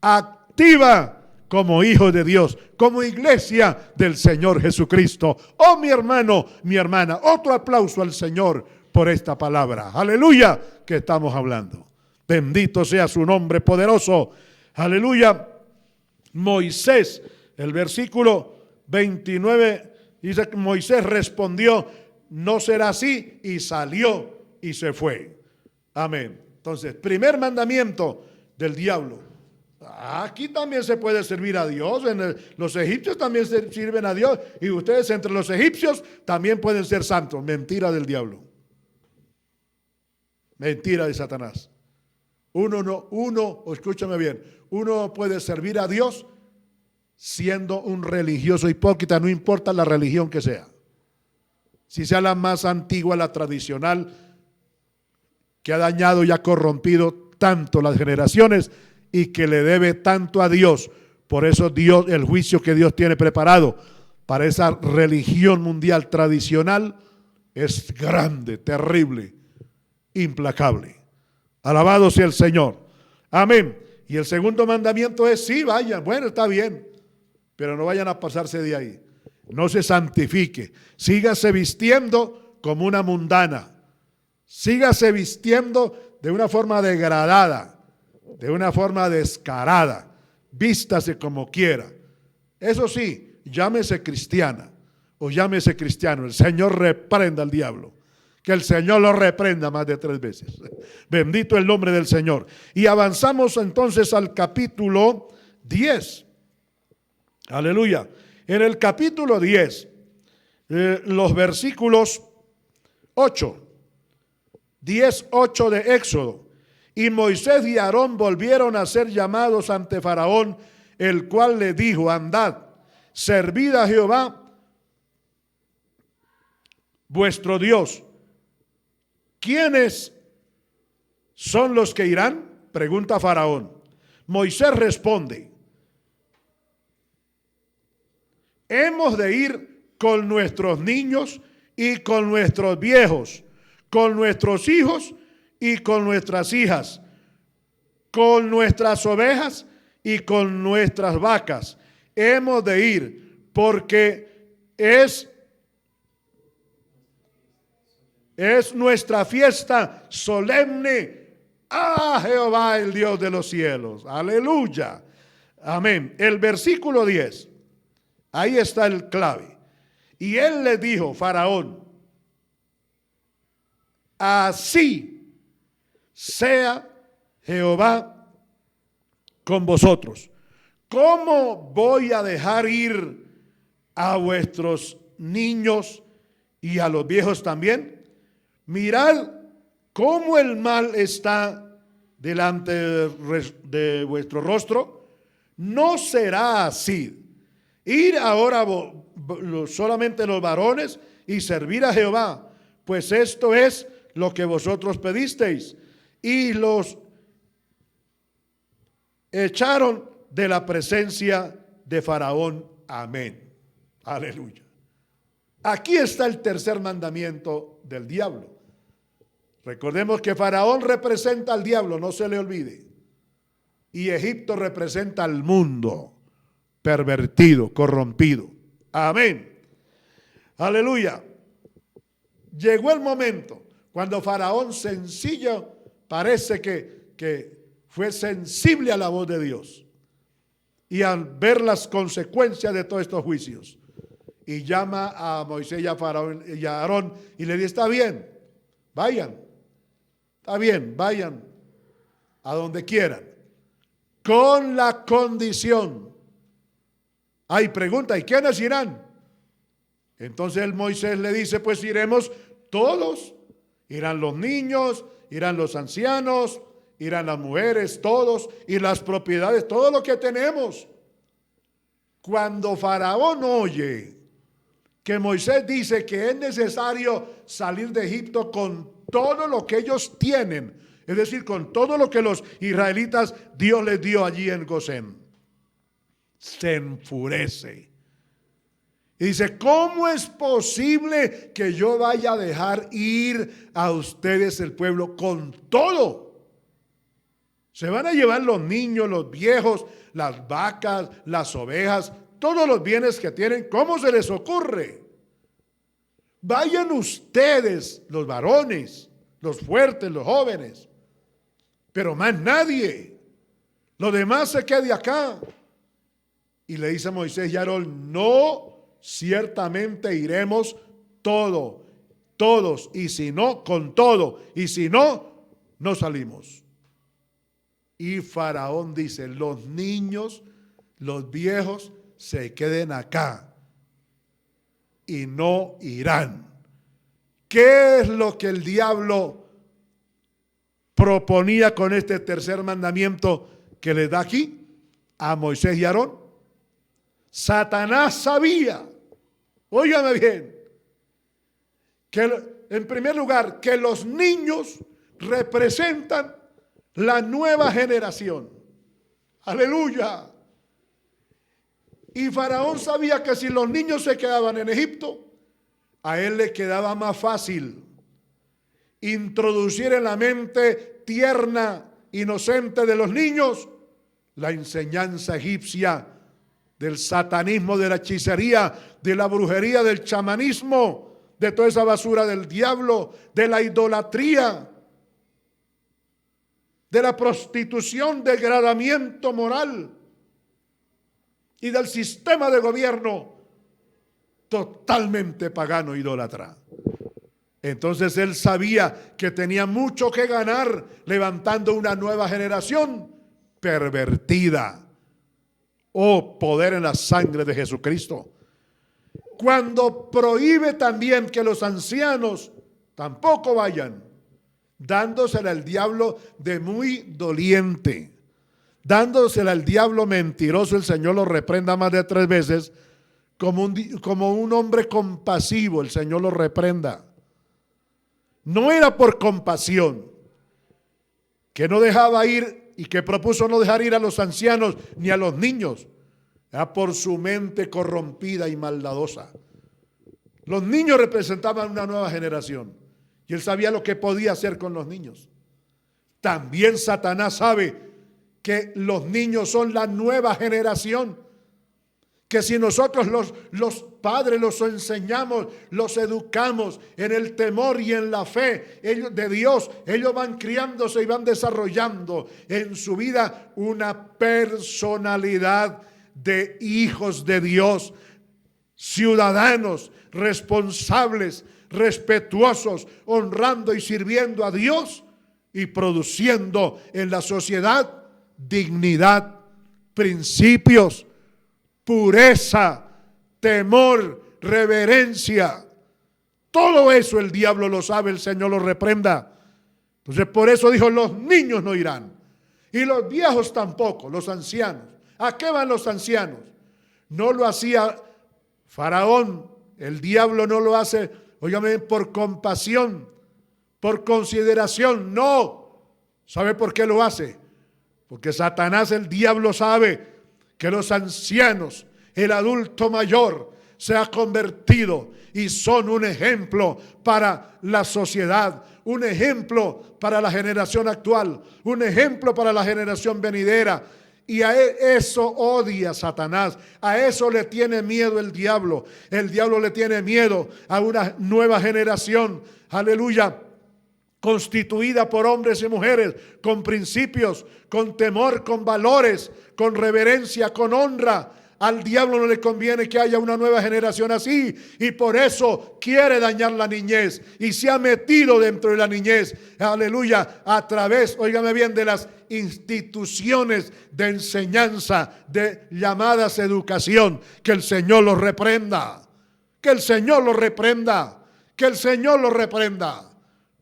activa, como hijo de Dios, como iglesia del Señor Jesucristo. Oh, mi hermano, mi hermana, otro aplauso al Señor por esta palabra, aleluya, que estamos hablando. Bendito sea su nombre poderoso, aleluya. Moisés, el versículo 29 dice que Moisés respondió, no será así, y salió y se fue. Amén. Entonces, primer mandamiento del diablo. Aquí también se puede servir a Dios. Los egipcios también se sirven a Dios. Y ustedes entre los egipcios también pueden ser santos. Mentira del diablo. Mentira de Satanás. Escúchame bien. Uno puede servir a Dios siendo un religioso hipócrita. No importa la religión que sea. Si sea la más antigua, la tradicional, que ha dañado y ha corrompido tanto las generaciones y que le debe tanto a Dios. Por eso Dios, el juicio que Dios tiene preparado para esa religión mundial tradicional es grande, terrible, implacable. Alabado sea el Señor. Amén. Y el segundo mandamiento es, sí, vayan, bueno, está bien, pero no vayan a pasarse de ahí. No se santifique. Sígase vistiendo como una mundana. Sígase vistiendo de una forma degradada, de una forma descarada. Vístase como quiera. Eso sí, llámese cristiana o llámese cristiano. El Señor reprenda al diablo. Que el Señor lo reprenda más de 3 veces. Bendito el nombre del Señor. Y avanzamos entonces al capítulo 10. Aleluya. En el capítulo 10, los versículos 8, 10, 8 de Éxodo. Y Moisés y Aarón volvieron a ser llamados ante Faraón, el cual le dijo: andad, servid a Jehová vuestro Dios. ¿Quiénes son los que irán?, pregunta Faraón. Moisés responde: hemos de ir con nuestros niños y con nuestros viejos, con nuestros hijos y con nuestras hijas, con nuestras ovejas y con nuestras vacas. Hemos de ir porque es nuestra fiesta solemne a Jehová, el Dios de los cielos. Aleluya. Amén. El versículo 10, ahí está el clave. Y él le dijo, Faraón: así sea Jehová con vosotros. ¿Cómo voy a dejar ir a vuestros niños y a los viejos también? Mirad cómo el mal está delante de vuestro rostro. No será así. Ir ahora solamente los varones y servir a Jehová, pues esto es lo que vosotros pedisteis. Y los echaron de la presencia de Faraón. Amén. Aleluya. Aquí está el tercer mandamiento del diablo. Recordemos que Faraón representa al diablo, no se le olvide. Y Egipto representa al mundo pervertido, corrompido. Amén. Aleluya. Llegó el momento cuando Faraón sencillo parece que fue sensible a la voz de Dios. Y al ver las consecuencias de todos estos juicios, y llama a Moisés y a Faraón y a Aarón y le dice: está bien, vayan, está bien, vayan a donde quieran, con la condición. Hay pregunta: ¿y quiénes irán? Entonces el Moisés le dice: pues iremos todos, irán los niños, irán los ancianos, irán las mujeres, todos, y las propiedades, todo lo que tenemos. Cuando Faraón oye que Moisés dice que es necesario salir de Egipto con todo lo que ellos tienen, es decir, con todo lo que los israelitas Dios les dio allí en Gosén, se enfurece y dice: ¿cómo es posible que yo vaya a dejar ir a ustedes, el pueblo, con todo? Se van a llevar los niños, los viejos, las vacas, las ovejas, todos los bienes que tienen. ¿Cómo se les ocurre? Vayan ustedes, los varones, los fuertes, los jóvenes, pero más nadie. Lo demás se quede acá. Y le dice a Moisés y a Aarón: no, ciertamente iremos todos, y si no, con todo, y si no, no salimos. Y Faraón dice: los niños, los viejos se queden acá y no irán. ¿Qué es lo que el diablo proponía con este tercer mandamiento que le da aquí a Moisés y Aarón? Satanás sabía, óigame bien, que en primer lugar que los niños representan la nueva generación. Aleluya. Y Faraón sabía que si los niños se quedaban en Egipto, a él le quedaba más fácil introducir en la mente tierna, inocente de los niños la enseñanza egipcia del satanismo, de la hechicería, de la brujería, del chamanismo, de toda esa basura del diablo, de la idolatría, de la prostitución, degradamiento moral y del sistema de gobierno totalmente pagano, idólatra. Entonces él sabía que tenía mucho que ganar levantando una nueva generación pervertida, Oh, poder en la sangre de Jesucristo. Cuando prohíbe también que los ancianos tampoco vayan, dándosela al diablo de muy doliente, dándosela al diablo mentiroso, el Señor lo reprenda más de 3 veces, como un hombre compasivo, el Señor lo reprenda. No era por compasión, que no dejaba ir y que propuso no dejar ir a los ancianos ni a los niños, era por su mente corrompida y maldadosa. Los niños representaban una nueva generación y él sabía lo que podía hacer con los niños. También Satanás sabe que los niños son la nueva generación, que si nosotros los padres los enseñamos, los educamos en el temor y en la fe de Dios, ellos van criándose y van desarrollando en su vida una personalidad de hijos de Dios, ciudadanos responsables, respetuosos, honrando y sirviendo a Dios y produciendo en la sociedad dignidad, principios, pureza, temor, reverencia. Todo eso el diablo lo sabe, el Señor lo reprenda. Entonces por eso dijo, los niños no irán y los viejos tampoco, los ancianos. ¿A qué van los ancianos? No lo hacía Faraón, el diablo no lo hace, óigame, por compasión, por consideración, no. ¿Sabe por qué lo hace? Porque Satanás, el diablo, sabe que los ancianos, el adulto mayor, se ha convertido y son un ejemplo para la sociedad, un ejemplo para la generación actual, un ejemplo para la generación venidera. Y a eso odia Satanás, a eso le tiene miedo el diablo. El diablo le tiene miedo a una nueva generación, aleluya, constituida por hombres y mujeres con principios, con temor, con valores, con reverencia, con honra. Al diablo no le conviene que haya una nueva generación así y por eso quiere dañar la niñez y se ha metido dentro de la niñez, aleluya, a través, óigame bien, de las instituciones de enseñanza, de llamadas educación. Que el Señor los reprenda, que el Señor los reprenda, que el Señor los reprenda.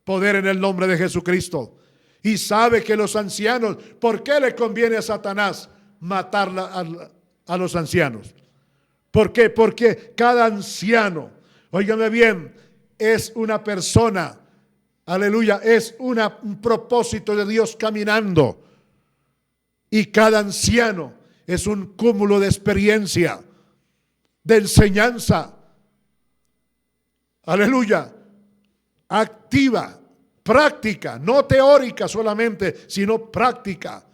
Poder en el nombre de Jesucristo. Y sabe que los ancianos, ¿por qué le conviene a Satanás matar a los ancianos? ¿Por qué? Porque cada anciano, óigame bien, es una persona, aleluya, es un propósito de Dios caminando. Y cada anciano es un cúmulo de experiencia, de enseñanza, aleluya, activa, práctica, no teórica solamente, sino práctica.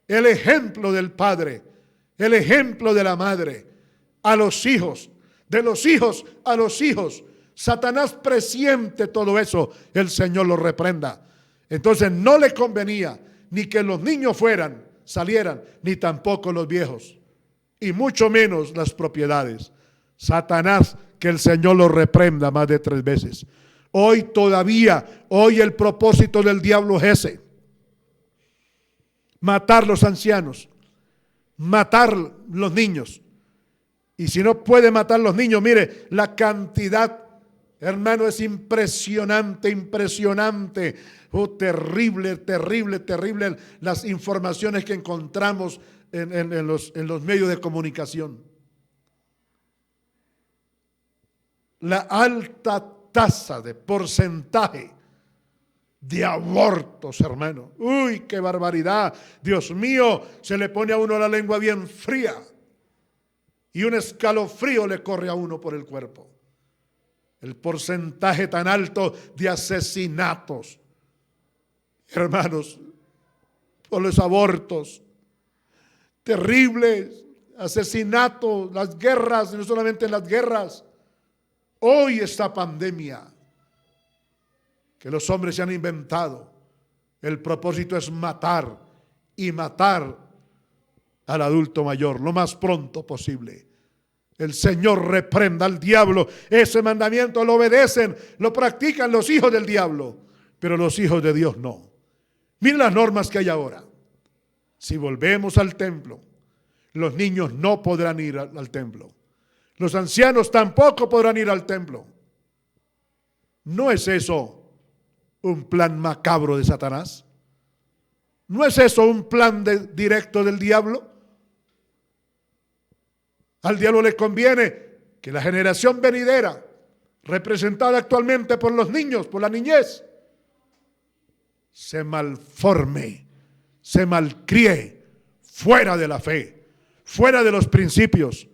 El ejemplo del padre, el ejemplo de la madre, a los hijos, de los hijos a los hijos. Satanás presiente todo eso, el Señor lo reprenda. Entonces no le convenía ni que los niños salieran, ni tampoco los viejos, y mucho menos las propiedades. Satanás, que el Señor lo reprenda más de 3 veces. Hoy el propósito del diablo es ese: matar los ancianos, matar los niños. Y si no puede matar los niños, mire, la cantidad, hermano, es impresionante, impresionante. Oh, terrible, terrible, terrible las informaciones que encontramos en los medios de comunicación. La alta tasa de porcentaje de abortos, hermano. Uy, qué barbaridad. Dios mío, se le pone a uno la lengua bien fría y un escalofrío le corre a uno por el cuerpo. El porcentaje tan alto de asesinatos, hermanos, por los abortos. Terribles asesinatos, las guerras, no solamente las guerras. Hoy esta pandemia que los hombres se han inventado, el propósito es matar y matar al adulto mayor lo más pronto posible. El Señor reprenda al diablo. Ese mandamiento lo obedecen, lo practican los hijos del diablo, pero los hijos de Dios no. Miren las normas que hay ahora. Si volvemos al templo, Los niños no podrán ir al templo. Los ancianos tampoco podrán ir al templo. ¿No es eso un plan macabro de Satanás? ¿No es eso un plan directo del diablo? Al diablo le conviene que la generación venidera, representada actualmente por los niños, por la niñez, se malforme, se malcríe fuera de la fe, fuera de los principios,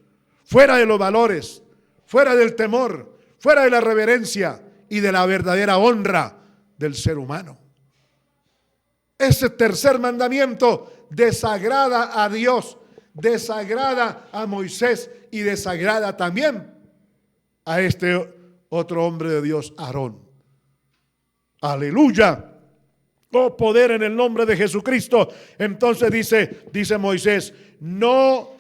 fuera de los valores, fuera del temor, fuera de la reverencia y de la verdadera honra del ser humano. Ese tercer mandamiento desagrada a Dios, desagrada a Moisés y desagrada también a este otro hombre de Dios, Aarón. Aleluya. Oh, poder en el nombre de Jesucristo. Entonces dice Moisés, no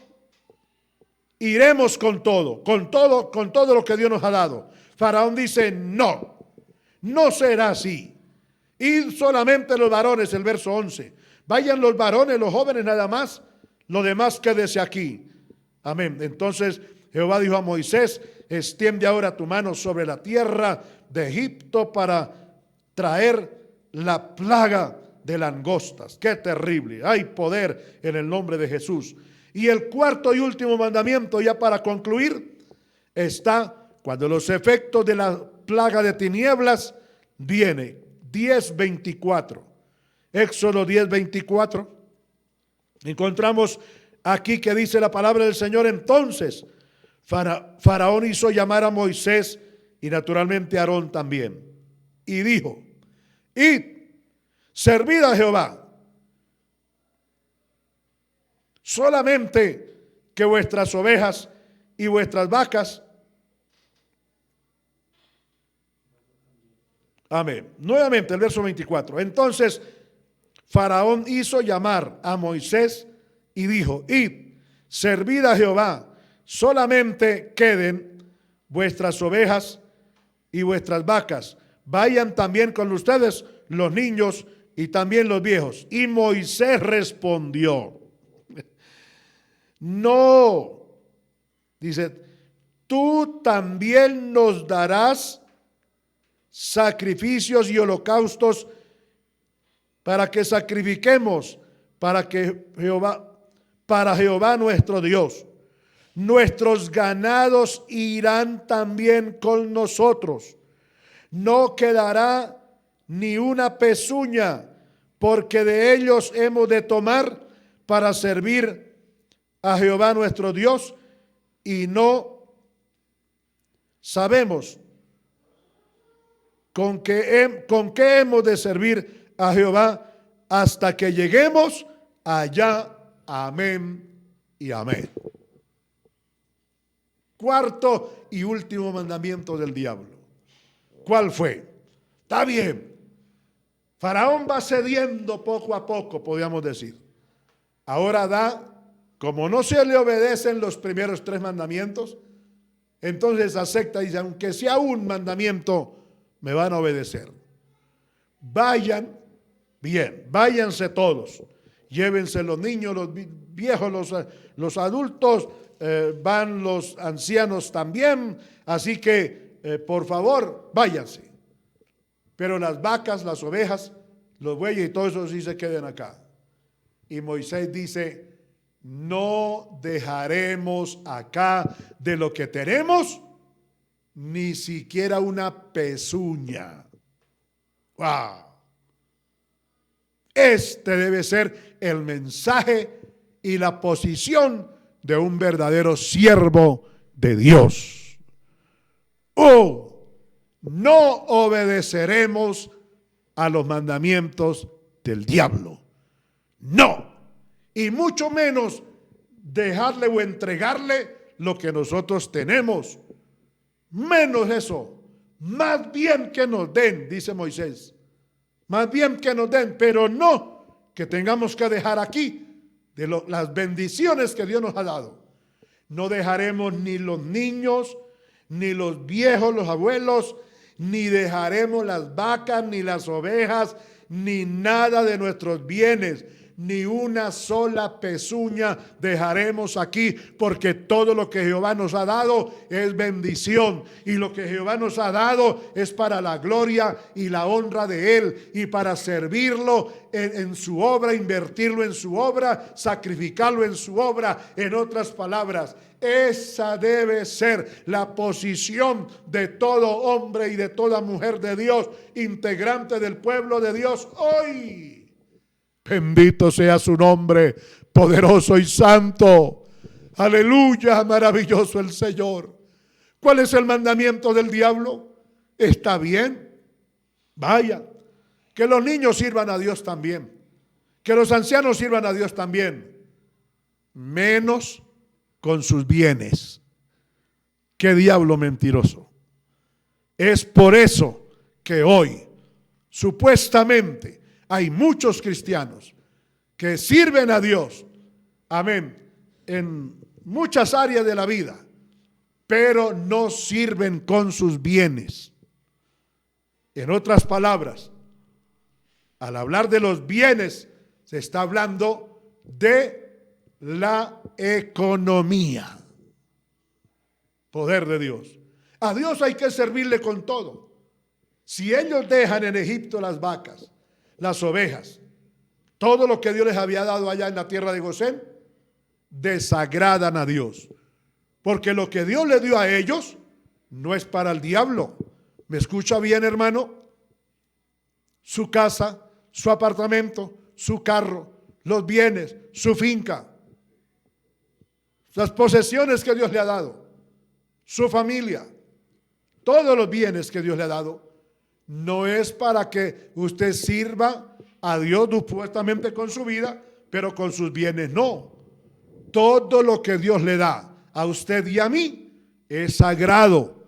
iremos con todo lo que Dios nos ha dado. Faraón dice, no será así. Id solamente los varones, el verso 11. Vayan los varones, los jóvenes nada más, lo demás quédese aquí. Amén. Entonces Jehová dijo a Moisés, extiende ahora tu mano sobre la tierra de Egipto para traer la plaga de langostas. Qué terrible. Hay poder en el nombre de Jesús. Y el cuarto y último mandamiento, ya para concluir, está cuando los efectos de la plaga de tinieblas viene. 10:24. Éxodo 10:24. Encontramos aquí que dice la palabra del Señor. Entonces Faraón hizo llamar a Moisés y naturalmente a Aarón también. Y dijo, id, servid a Jehová. Solamente que vuestras ovejas y vuestras vacas. Amén. Nuevamente el verso 24. Entonces Faraón hizo llamar a Moisés y dijo, id, servid a Jehová. Solamente queden vuestras ovejas y vuestras vacas. Vayan también con ustedes los niños y también los viejos. Y Moisés respondió, no, dice, tú también nos darás sacrificios y holocaustos para que sacrifiquemos para Jehová nuestro Dios. Nuestros ganados irán también con nosotros. No quedará ni una pezuña, porque de ellos hemos de tomar para servir a Jehová nuestro Dios, y no sabemos con qué hemos de servir a Jehová hasta que lleguemos allá. Amén y amén. Cuarto y último mandamiento del diablo. ¿Cuál fue? Está bien. Faraón va cediendo poco a poco, podríamos decir. Ahora como no se le obedecen los primeros 3 mandamientos, entonces acepta y dice, aunque sea un mandamiento, me van a obedecer. Vayan, bien, váyanse todos. Llévense los niños, los viejos, los adultos, van los ancianos también. Así que, por favor, váyanse. Pero las vacas, las ovejas, los bueyes y todo eso sí se queden acá. Y Moisés dice, no dejaremos acá de lo que tenemos ni siquiera una pezuña. ¡Wow! Este debe ser el mensaje y la posición de un verdadero siervo de Dios. Oh, no obedeceremos a los mandamientos del diablo. No. Y mucho menos dejarle o entregarle lo que nosotros tenemos. Menos eso. Más bien que nos den, dice Moisés. Más bien que nos den, pero no que tengamos que dejar aquí de las bendiciones que Dios nos ha dado. No dejaremos ni los niños, ni los viejos, los abuelos, ni dejaremos las vacas, ni las ovejas, ni nada de nuestros bienes. ni una sola pezuña dejaremos aquí, porque todo lo que Jehová nos ha dado es bendición, y lo que Jehová nos ha dado es para la gloria y la honra de Él, y para servirlo en su obra, invertirlo en su obra, sacrificarlo en su obra. En otras palabras, esa debe ser la posición de todo hombre y de toda mujer de Dios, integrante del pueblo de Dios hoy. Bendito sea su nombre, poderoso y santo. Aleluya, maravilloso el Señor. ¿Cuál es el mandamiento del diablo? Está bien, vaya, que los niños sirvan a Dios también, que los ancianos sirvan a Dios también, menos con sus bienes. ¡Qué diablo mentiroso! Es por eso que hoy, supuestamente, hay muchos cristianos que sirven a Dios, amén, en muchas áreas de la vida, pero no sirven con sus bienes. En otras palabras, al hablar de los bienes, se está hablando de la economía. Poder de Dios. A Dios hay que servirle con todo. Si ellos dejan en Egipto las vacas, las ovejas, todo lo que Dios les había dado allá en la tierra de Gosén, desagradan a Dios, porque lo que Dios le dio a ellos no es para el diablo. ¿Me escucha bien, hermano? Su casa, su apartamento, su carro, los bienes, su finca, las posesiones que Dios le ha dado, su familia, todos los bienes que Dios le ha dado, no es para que usted sirva a Dios supuestamente con su vida, pero con sus bienes no. Todo lo que Dios le da a usted y a mí es sagrado,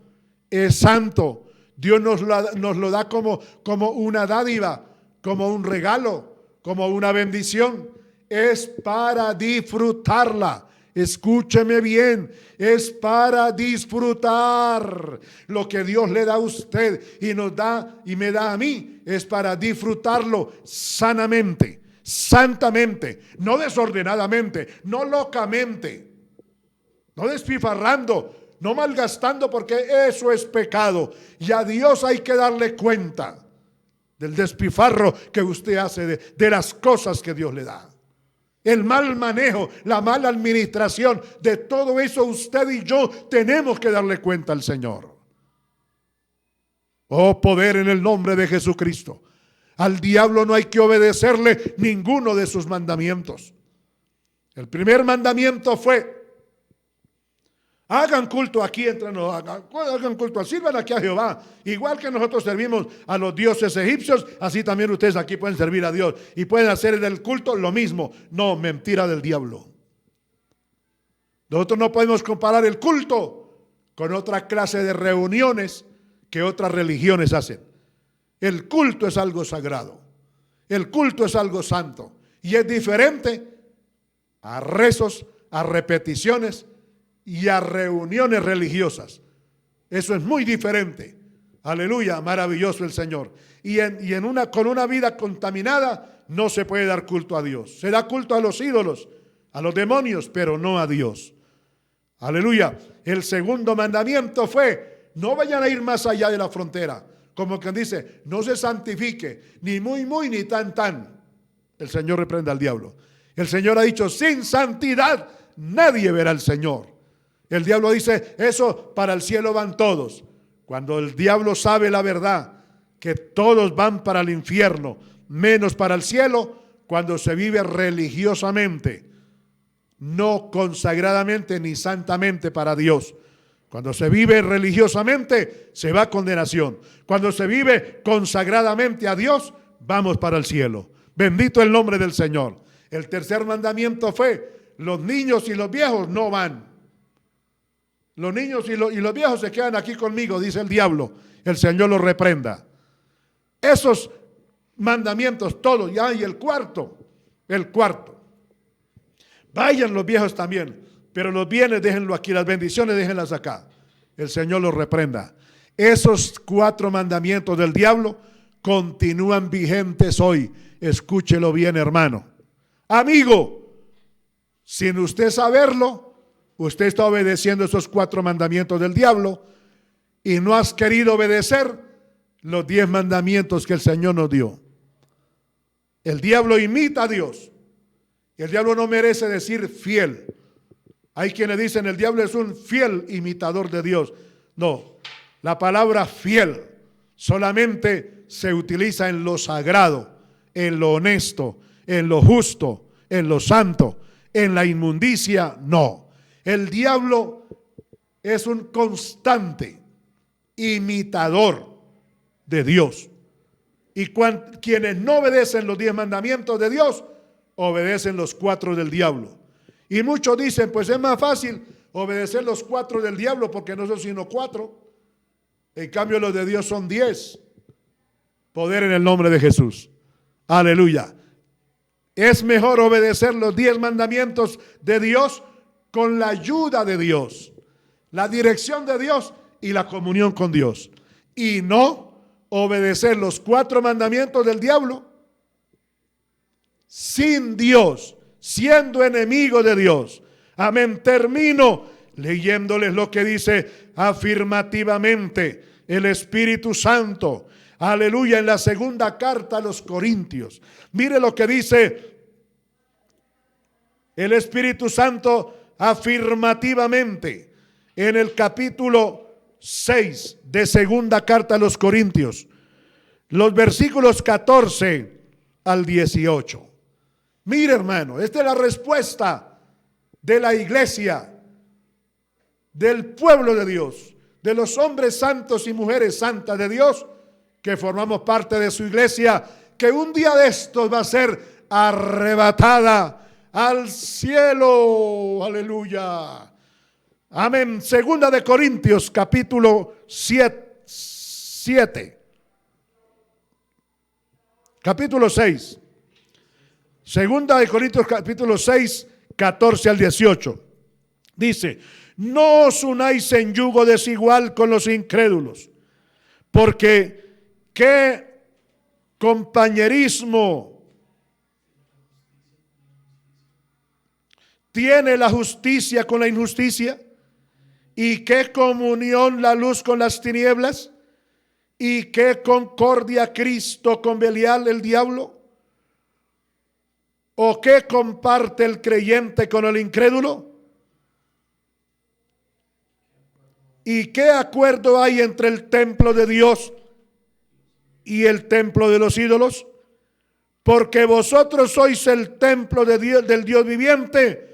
es santo. Dios nos lo da como una dádiva, como un regalo, como una bendición. Es para disfrutarla. Escúcheme bien, es para disfrutar. Lo que Dios le da a usted y nos da y me da a mí es para disfrutarlo sanamente, santamente, no desordenadamente, no locamente, no despilfarrando, no malgastando, porque eso es pecado. Y a Dios hay que darle cuenta del despilfarro que usted hace, de las cosas que Dios le da. El mal manejo, la mala administración, de todo eso usted y yo tenemos que darle cuenta al Señor. Oh, poder en el nombre de Jesucristo. Al diablo no hay que obedecerle ninguno de sus mandamientos. El primer mandamiento fue: hagan culto aquí entre nosotros, hagan culto, sirvan aquí a Jehová. Igual que nosotros servimos a los dioses egipcios, así también ustedes aquí pueden servir a Dios. Y pueden hacer del culto lo mismo. No, mentira del diablo. Nosotros no podemos comparar el culto con otra clase de reuniones que otras religiones hacen. El culto es algo sagrado. El culto es algo santo. Y es diferente a rezos, a repeticiones y a reuniones religiosas. Eso es muy diferente. Aleluya, maravilloso el Señor. Con una vida contaminada no se puede dar culto a Dios. Se da culto a los ídolos, a los demonios, pero no a Dios. Aleluya. El segundo mandamiento fue: no vayan a ir más allá de la frontera. Como quien dice, no se santifique, ni muy, ni tan. El Señor reprenda al diablo. El Señor ha dicho: sin santidad nadie verá al Señor. El diablo dice: eso para el cielo van todos. Cuando el diablo sabe la verdad, que todos van para el infierno, menos para el cielo, cuando se vive religiosamente, no consagradamente ni santamente para Dios. Cuando se vive religiosamente, se va a condenación. Cuando se vive consagradamente a Dios, vamos para el cielo. Bendito el nombre del Señor. El tercer mandamiento fue: los niños y los viejos no van. Los niños y los viejos se quedan aquí conmigo, dice el diablo. El Señor los reprenda. Esos mandamientos todos. Ya, y el cuarto. Vayan los viejos también, pero los bienes déjenlo aquí, las bendiciones déjenlas acá. El Señor los reprenda. Esos 4 mandamientos del diablo continúan vigentes hoy. Escúchelo bien, hermano. Amigo, sin usted saberlo, usted está obedeciendo esos 4 mandamientos del diablo y no has querido obedecer los 10 mandamientos que el Señor nos dio. El diablo imita a Dios. El diablo no merece decir fiel. Hay quienes dicen el diablo es un fiel imitador de Dios. No, la palabra fiel solamente se utiliza en lo sagrado, en lo honesto, en lo justo, en lo santo. En la inmundicia, no. El diablo es un constante imitador de Dios. Y quienes no obedecen los 10 mandamientos de Dios, obedecen los 4 del diablo. Y muchos dicen, pues es más fácil obedecer los 4 del diablo porque no son sino 4. En cambio los de Dios son 10. Poder en el nombre de Jesús. Aleluya. Es mejor obedecer los 10 mandamientos de Dios con la ayuda de Dios, la dirección de Dios y la comunión con Dios. Y no obedecer los 4 mandamientos del diablo sin Dios, siendo enemigo de Dios. Amén. Termino leyéndoles lo que dice afirmativamente el Espíritu Santo. Aleluya, en la segunda carta a los Corintios. Mire lo que dice el Espíritu Santo afirmativamente en el capítulo 6 de segunda carta a los Corintios, los versículos 14 al 18. Mire, hermano, esta es la respuesta de la iglesia, del pueblo de Dios, de los hombres santos y mujeres santas de Dios que formamos parte de su iglesia, que un día de estos va a ser arrebatada al cielo. Aleluya. Amén. Segunda de Corintios capítulo 7. Capítulo 6. Segunda de Corintios capítulo 6, 14 al 18. Dice: no os unáis en yugo desigual con los incrédulos, porque ¿qué compañerismo tiene la justicia con la injusticia? ¿Y qué comunión la luz con las tinieblas? ¿Y qué concordia Cristo con Belial el diablo? ¿O qué comparte el creyente con el incrédulo? ¿Y qué acuerdo hay entre el templo de Dios y el templo de los ídolos? Porque vosotros sois el templo de Dios, del Dios viviente,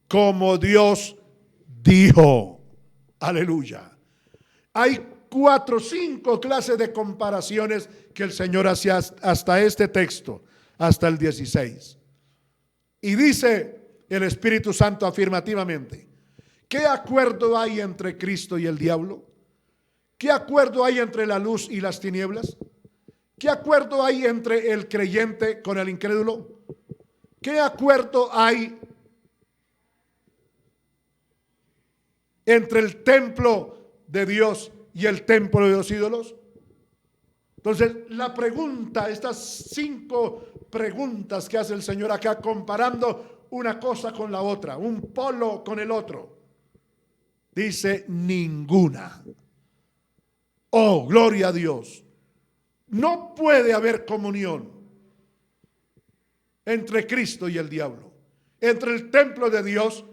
como Dios dijo. Aleluya. Hay 4 o 5 clases de comparaciones que el Señor hacía hasta este texto, hasta el 16. Y dice el Espíritu Santo afirmativamente: ¿qué acuerdo hay entre Cristo y el diablo? ¿Qué acuerdo hay entre la luz y las tinieblas? ¿Qué acuerdo hay entre el creyente con el incrédulo? ¿Qué acuerdo hay entre el templo de Dios y el templo de los ídolos? Entonces, la pregunta, estas 5 preguntas que hace el Señor acá, comparando una cosa con la otra, un polo con el otro, dice: ninguna. Oh, gloria a Dios. No puede haber comunión entre Cristo y el diablo, entre el templo de Dios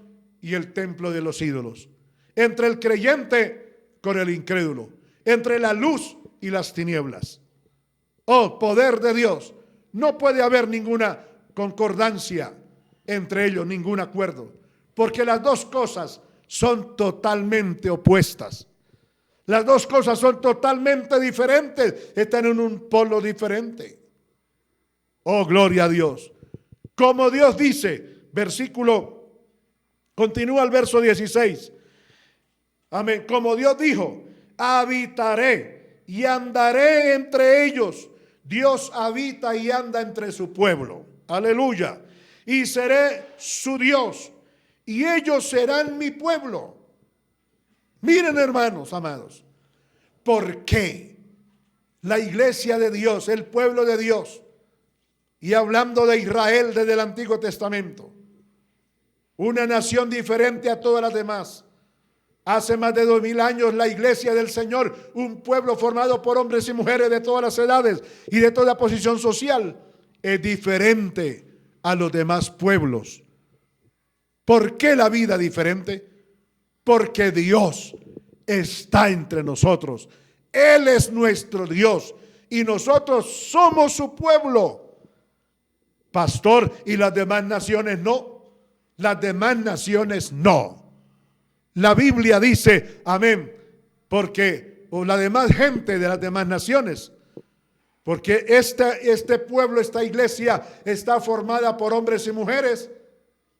y el templo de los ídolos, entre el creyente con el incrédulo, entre la luz y las tinieblas. Oh, poder de Dios. No puede haber ninguna concordancia entre ellos, ningún acuerdo, porque las dos cosas son totalmente opuestas. Las dos cosas son totalmente diferentes, están en un polo diferente. Oh, gloria a Dios. Como Dios dice, continúa el verso 16. Amén. Como Dios dijo: habitaré y andaré entre ellos. Dios habita y anda entre su pueblo. Aleluya. Y seré su Dios y ellos serán mi pueblo. Miren, hermanos amados, ¿por qué la iglesia de Dios, el pueblo de Dios, y hablando de Israel desde el Antiguo Testamento, una nación diferente a todas las demás. Hace más de 2000 años la iglesia del Señor, un pueblo formado por hombres y mujeres de todas las edades y de toda posición social, es diferente a los demás pueblos. ¿Por qué la vida diferente? Porque Dios está entre nosotros. Él es nuestro Dios y nosotros somos su pueblo. Pastor, ¿y las demás naciones no? Las demás naciones no. La Biblia dice, amén, porque o la demás gente de las demás naciones, porque este pueblo, esta iglesia está formada por hombres y mujeres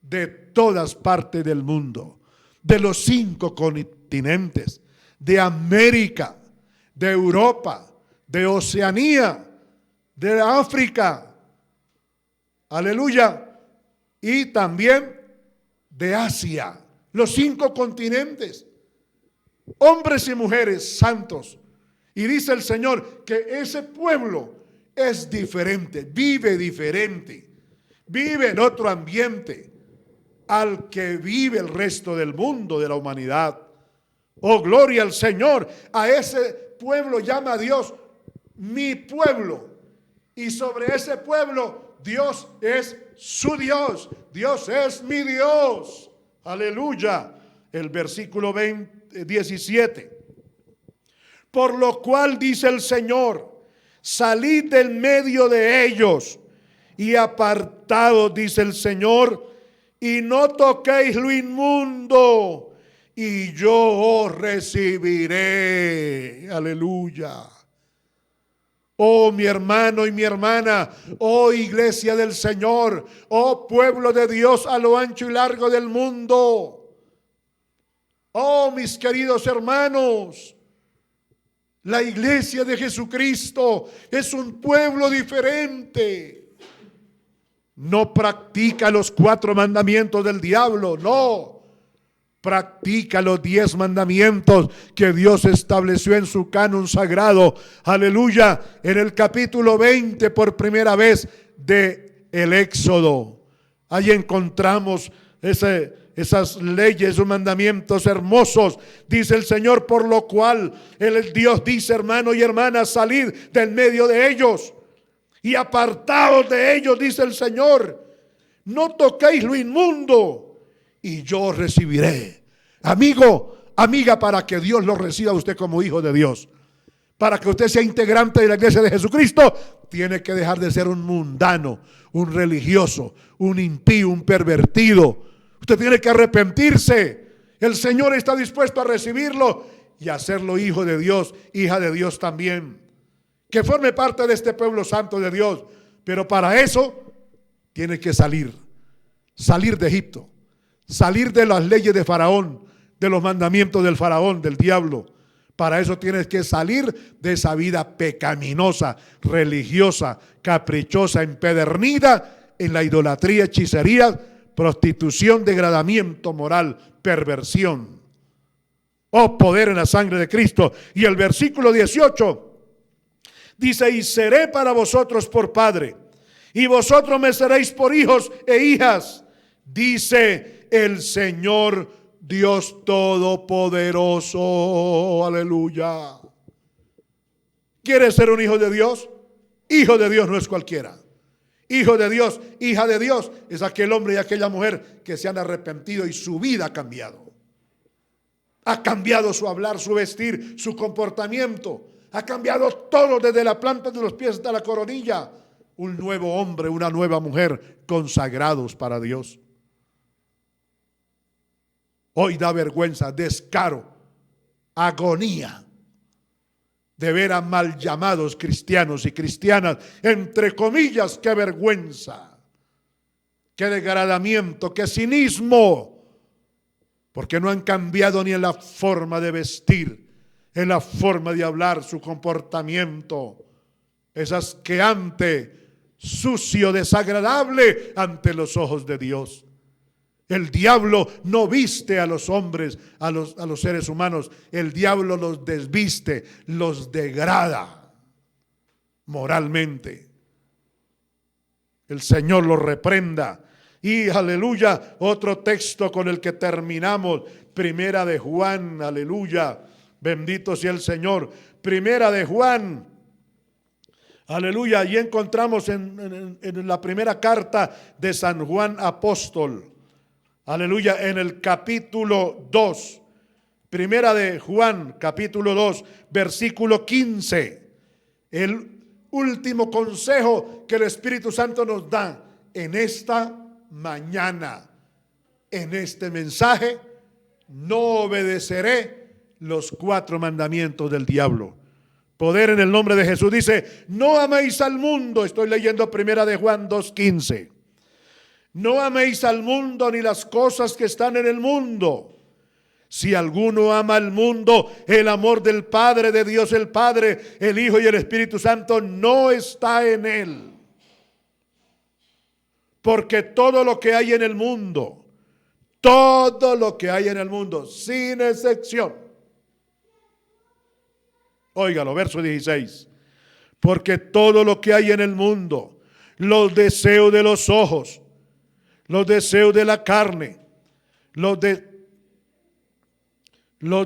de todas partes del mundo, de los 5 continentes, de América, de Europa, de Oceanía, de África, aleluya, y también de Asia. Los 5 continentes, hombres y mujeres santos. Y dice el Señor que ese pueblo es diferente, vive en otro ambiente al que vive el resto del mundo, de la humanidad. Oh, gloria al Señor. A ese pueblo llama a Dios mi pueblo. Y sobre ese pueblo Dios es su Dios. Dios es mi Dios. Aleluya. El versículo 17. Por lo cual dice el Señor, salid del medio de ellos y apartados, dice el Señor, y no toquéis lo inmundo, y yo os recibiré. Aleluya. Oh, mi hermano y mi hermana, oh iglesia del Señor, oh pueblo de Dios a lo ancho y largo del mundo, oh mis queridos hermanos, la iglesia de Jesucristo es un pueblo diferente. No practica los 4 mandamientos del diablo, no. Practica los 10 mandamientos que Dios estableció en su canon sagrado. Aleluya. En el capítulo 20 por primera vez de el Éxodo. Ahí encontramos esas leyes o mandamientos hermosos. Dice el Señor, por lo cual el Dios dice, hermano y hermana, salid del medio de ellos y apartaos de ellos, dice el Señor. No toquéis lo inmundo y yo os recibiré. Amigo, amiga, para que Dios lo reciba a usted como hijo de Dios, para que usted sea integrante de la iglesia de Jesucristo, tiene que dejar de ser un mundano, un religioso, un impío, un pervertido. Usted tiene que arrepentirse. El Señor está dispuesto a recibirlo y hacerlo hijo de Dios, hija de Dios también, que forme parte de este pueblo santo de Dios. Pero para eso tiene que salir de Egipto, salir de las leyes de Faraón, de los mandamientos del Faraón, del diablo. Para eso tienes que salir de esa vida pecaminosa, religiosa, caprichosa, empedernida en la idolatría, hechicería, prostitución, degradamiento moral, perversión. Oh, poder en la sangre de Cristo. Y el versículo 18 dice, y seré para vosotros por padre, y vosotros me seréis por hijos e hijas, dice el Señor Dios Todopoderoso. Aleluya. ¿Quieres ser un hijo de Dios? Hijo de Dios no es cualquiera. Hijo de Dios, hija de Dios, es aquel hombre y aquella mujer que se han arrepentido y su vida ha cambiado. Ha cambiado su hablar, su vestir, su comportamiento. Ha cambiado todo desde la planta de los pies hasta la coronilla. Un nuevo hombre, una nueva mujer consagrados para Dios. Hoy da vergüenza, descaro, agonía de ver a mal llamados cristianos y cristianas, entre comillas, qué vergüenza, qué degradamiento, qué cinismo, porque no han cambiado ni en la forma de vestir, en la forma de hablar, su comportamiento es asqueante, sucio, desagradable ante los ojos de Dios. El diablo no viste a los hombres, a los seres humanos. El diablo los desviste, los degrada moralmente. el Señor lo reprenda. Y aleluya, otro texto con el que terminamos, Primera de Juan, aleluya, bendito sea el Señor. Primera de Juan, aleluya, y encontramos en la primera carta de San Juan Apóstol, aleluya, en el capítulo 2, Primera de Juan, capítulo 2, versículo 15, el último consejo que el Espíritu Santo nos da en esta mañana, en este mensaje: no obedeceré los 4 mandamientos del diablo. Poder en el nombre de Jesús. Dice: no améis al mundo. Estoy leyendo Primera de Juan 2:15. No améis al mundo ni las cosas que están en el mundo. Si alguno ama al mundo, el amor del Padre, de Dios el Padre, el Hijo y el Espíritu Santo no está en él. Porque todo lo que hay en el mundo, todo lo que hay en el mundo, sin excepción. Óigalo, verso 16. Porque todo lo que hay en el mundo, los deseos de los ojos, los deseos de la carne, los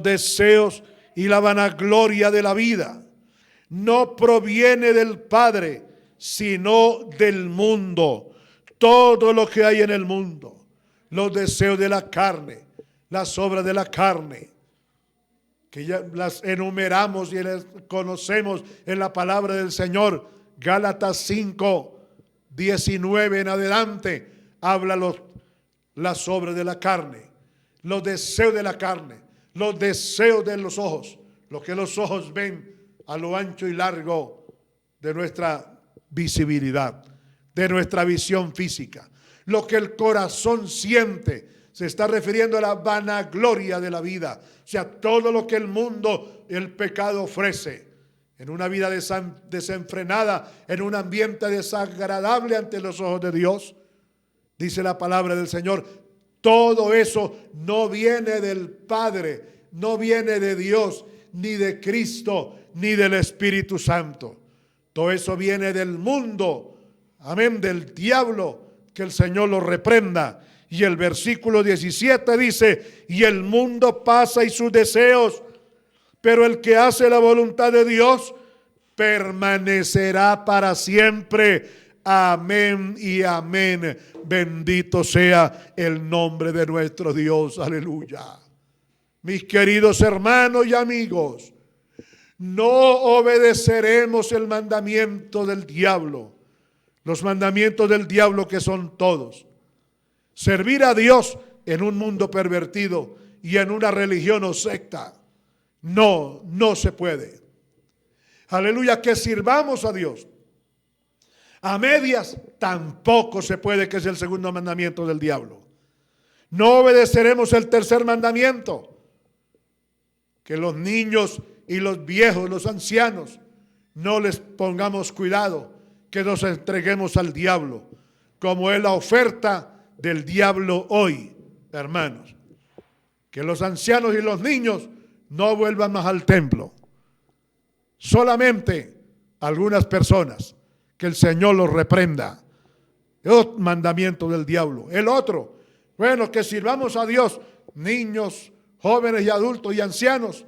deseos y la vanagloria de la vida, no proviene del Padre, sino del mundo. Todo lo que hay en el mundo, los deseos de la carne, las obras de la carne, que ya las enumeramos y las conocemos en la palabra del Señor. Gálatas 5:19 en adelante habla las obras de la carne, los deseos de la carne, los deseos de los ojos, lo que los ojos ven a lo ancho y largo de nuestra visibilidad, de nuestra visión física, lo que el corazón siente. Se está refiriendo a la vanagloria de la vida, o sea, todo lo que el mundo, el pecado ofrece en una vida desenfrenada, en un ambiente desagradable ante los ojos de Dios. Dice la palabra del Señor: todo eso no viene del Padre, no viene de Dios, ni de Cristo, ni del Espíritu Santo. Todo eso viene del mundo, amén, del diablo, que el Señor lo reprenda. Y el versículo 17 dice: y el mundo pasa y sus deseos, pero el que hace la voluntad de Dios permanecerá para siempre. Amén y amén. Bendito sea el nombre de nuestro Dios. Aleluya. Mis queridos hermanos y amigos, no obedeceremos el mandamiento del diablo. Los mandamientos del diablo, que son todos: servir a Dios en un mundo pervertido y en una religión o secta. No se puede. Aleluya, que sirvamos a Dios a medias, tampoco se puede, que es el segundo mandamiento del diablo. No obedeceremos el tercer mandamiento: que los niños y los viejos, los ancianos, no les pongamos cuidado, que nos entreguemos al diablo, como es la oferta del diablo hoy, hermanos. Que los ancianos y los niños no vuelvan más al templo. Solamente algunas personas, que el Señor los reprenda. Es otro mandamiento del diablo. El otro, bueno, que sirvamos a Dios, niños, jóvenes y adultos y ancianos,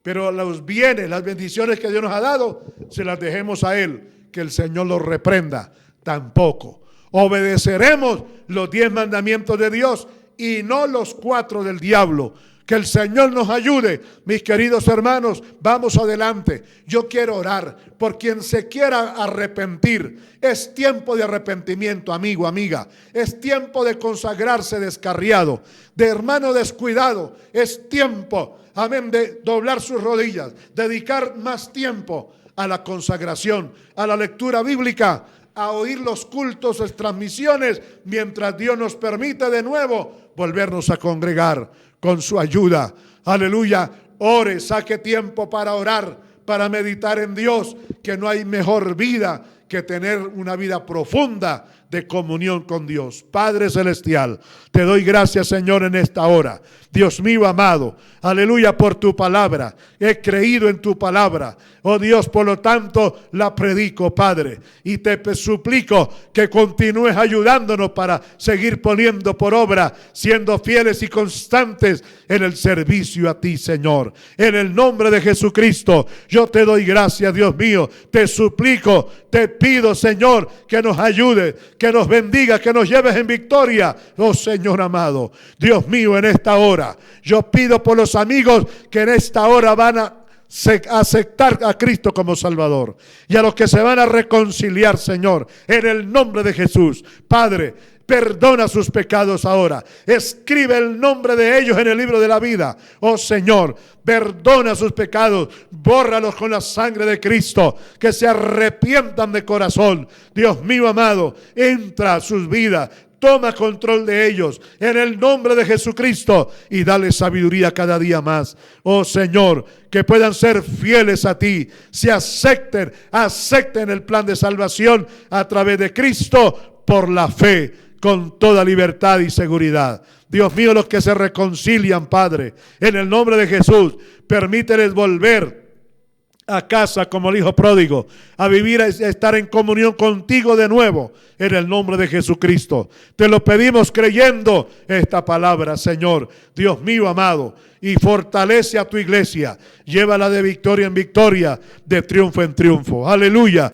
pero los bienes, las bendiciones que Dios nos ha dado, se las dejemos a Él, que el Señor los reprenda. Tampoco. Obedeceremos los 10 mandamientos de Dios y no los 4 del diablo. Que el Señor nos ayude, mis queridos hermanos. Vamos adelante. Yo quiero orar por quien se quiera arrepentir. Es tiempo de arrepentimiento, amigo, amiga. Es tiempo de consagrarse descarriado, de hermano descuidado. Es tiempo, amén, de doblar sus rodillas, dedicar más tiempo a la consagración, a la lectura bíblica, a oír los cultos, las transmisiones, mientras Dios nos permite de nuevo volvernos a congregar con su ayuda. Aleluya. Ore, saque tiempo para orar, para meditar en Dios, que no hay mejor vida que tener una vida profunda de comunión con Dios. Padre celestial, te doy gracias, Señor, en esta hora. Dios mío amado, aleluya, por tu palabra. He creído en tu palabra. Oh Dios, por lo tanto, la predico, Padre. Y te suplico que continúes ayudándonos para seguir poniendo por obra, siendo fieles y constantes en el servicio a ti, Señor. En el nombre de Jesucristo, yo te doy gracias, Dios mío. Te suplico, te pido, Señor, que nos ayude, que nos bendiga, que nos lleves en victoria. Oh Señor amado, Dios mío, en esta hora, yo pido por los amigos que en esta hora van a aceptar a Cristo como Salvador, y a los que se van a reconciliar, Señor, en el nombre de Jesús. Padre, perdona sus pecados ahora. Escribe el nombre de ellos en el libro de la vida. Oh Señor, perdona sus pecados. Bórralos con la sangre de Cristo. Que se arrepientan de corazón. Dios mío amado, entra a sus vidas. Toma control de ellos en el nombre de Jesucristo y dale sabiduría cada día más. Oh Señor, que puedan ser fieles a ti, se acepten el plan de salvación a través de Cristo por la fe, con toda libertad y seguridad. Dios mío, los que se reconcilian, Padre, en el nombre de Jesús, permíteles volver a casa como el hijo pródigo, a vivir, a estar en comunión contigo de nuevo, en el nombre de Jesucristo. Te lo pedimos creyendo esta palabra, Señor, Dios mío amado, y fortalece a tu iglesia, llévala de victoria en victoria, de triunfo en triunfo. Aleluya.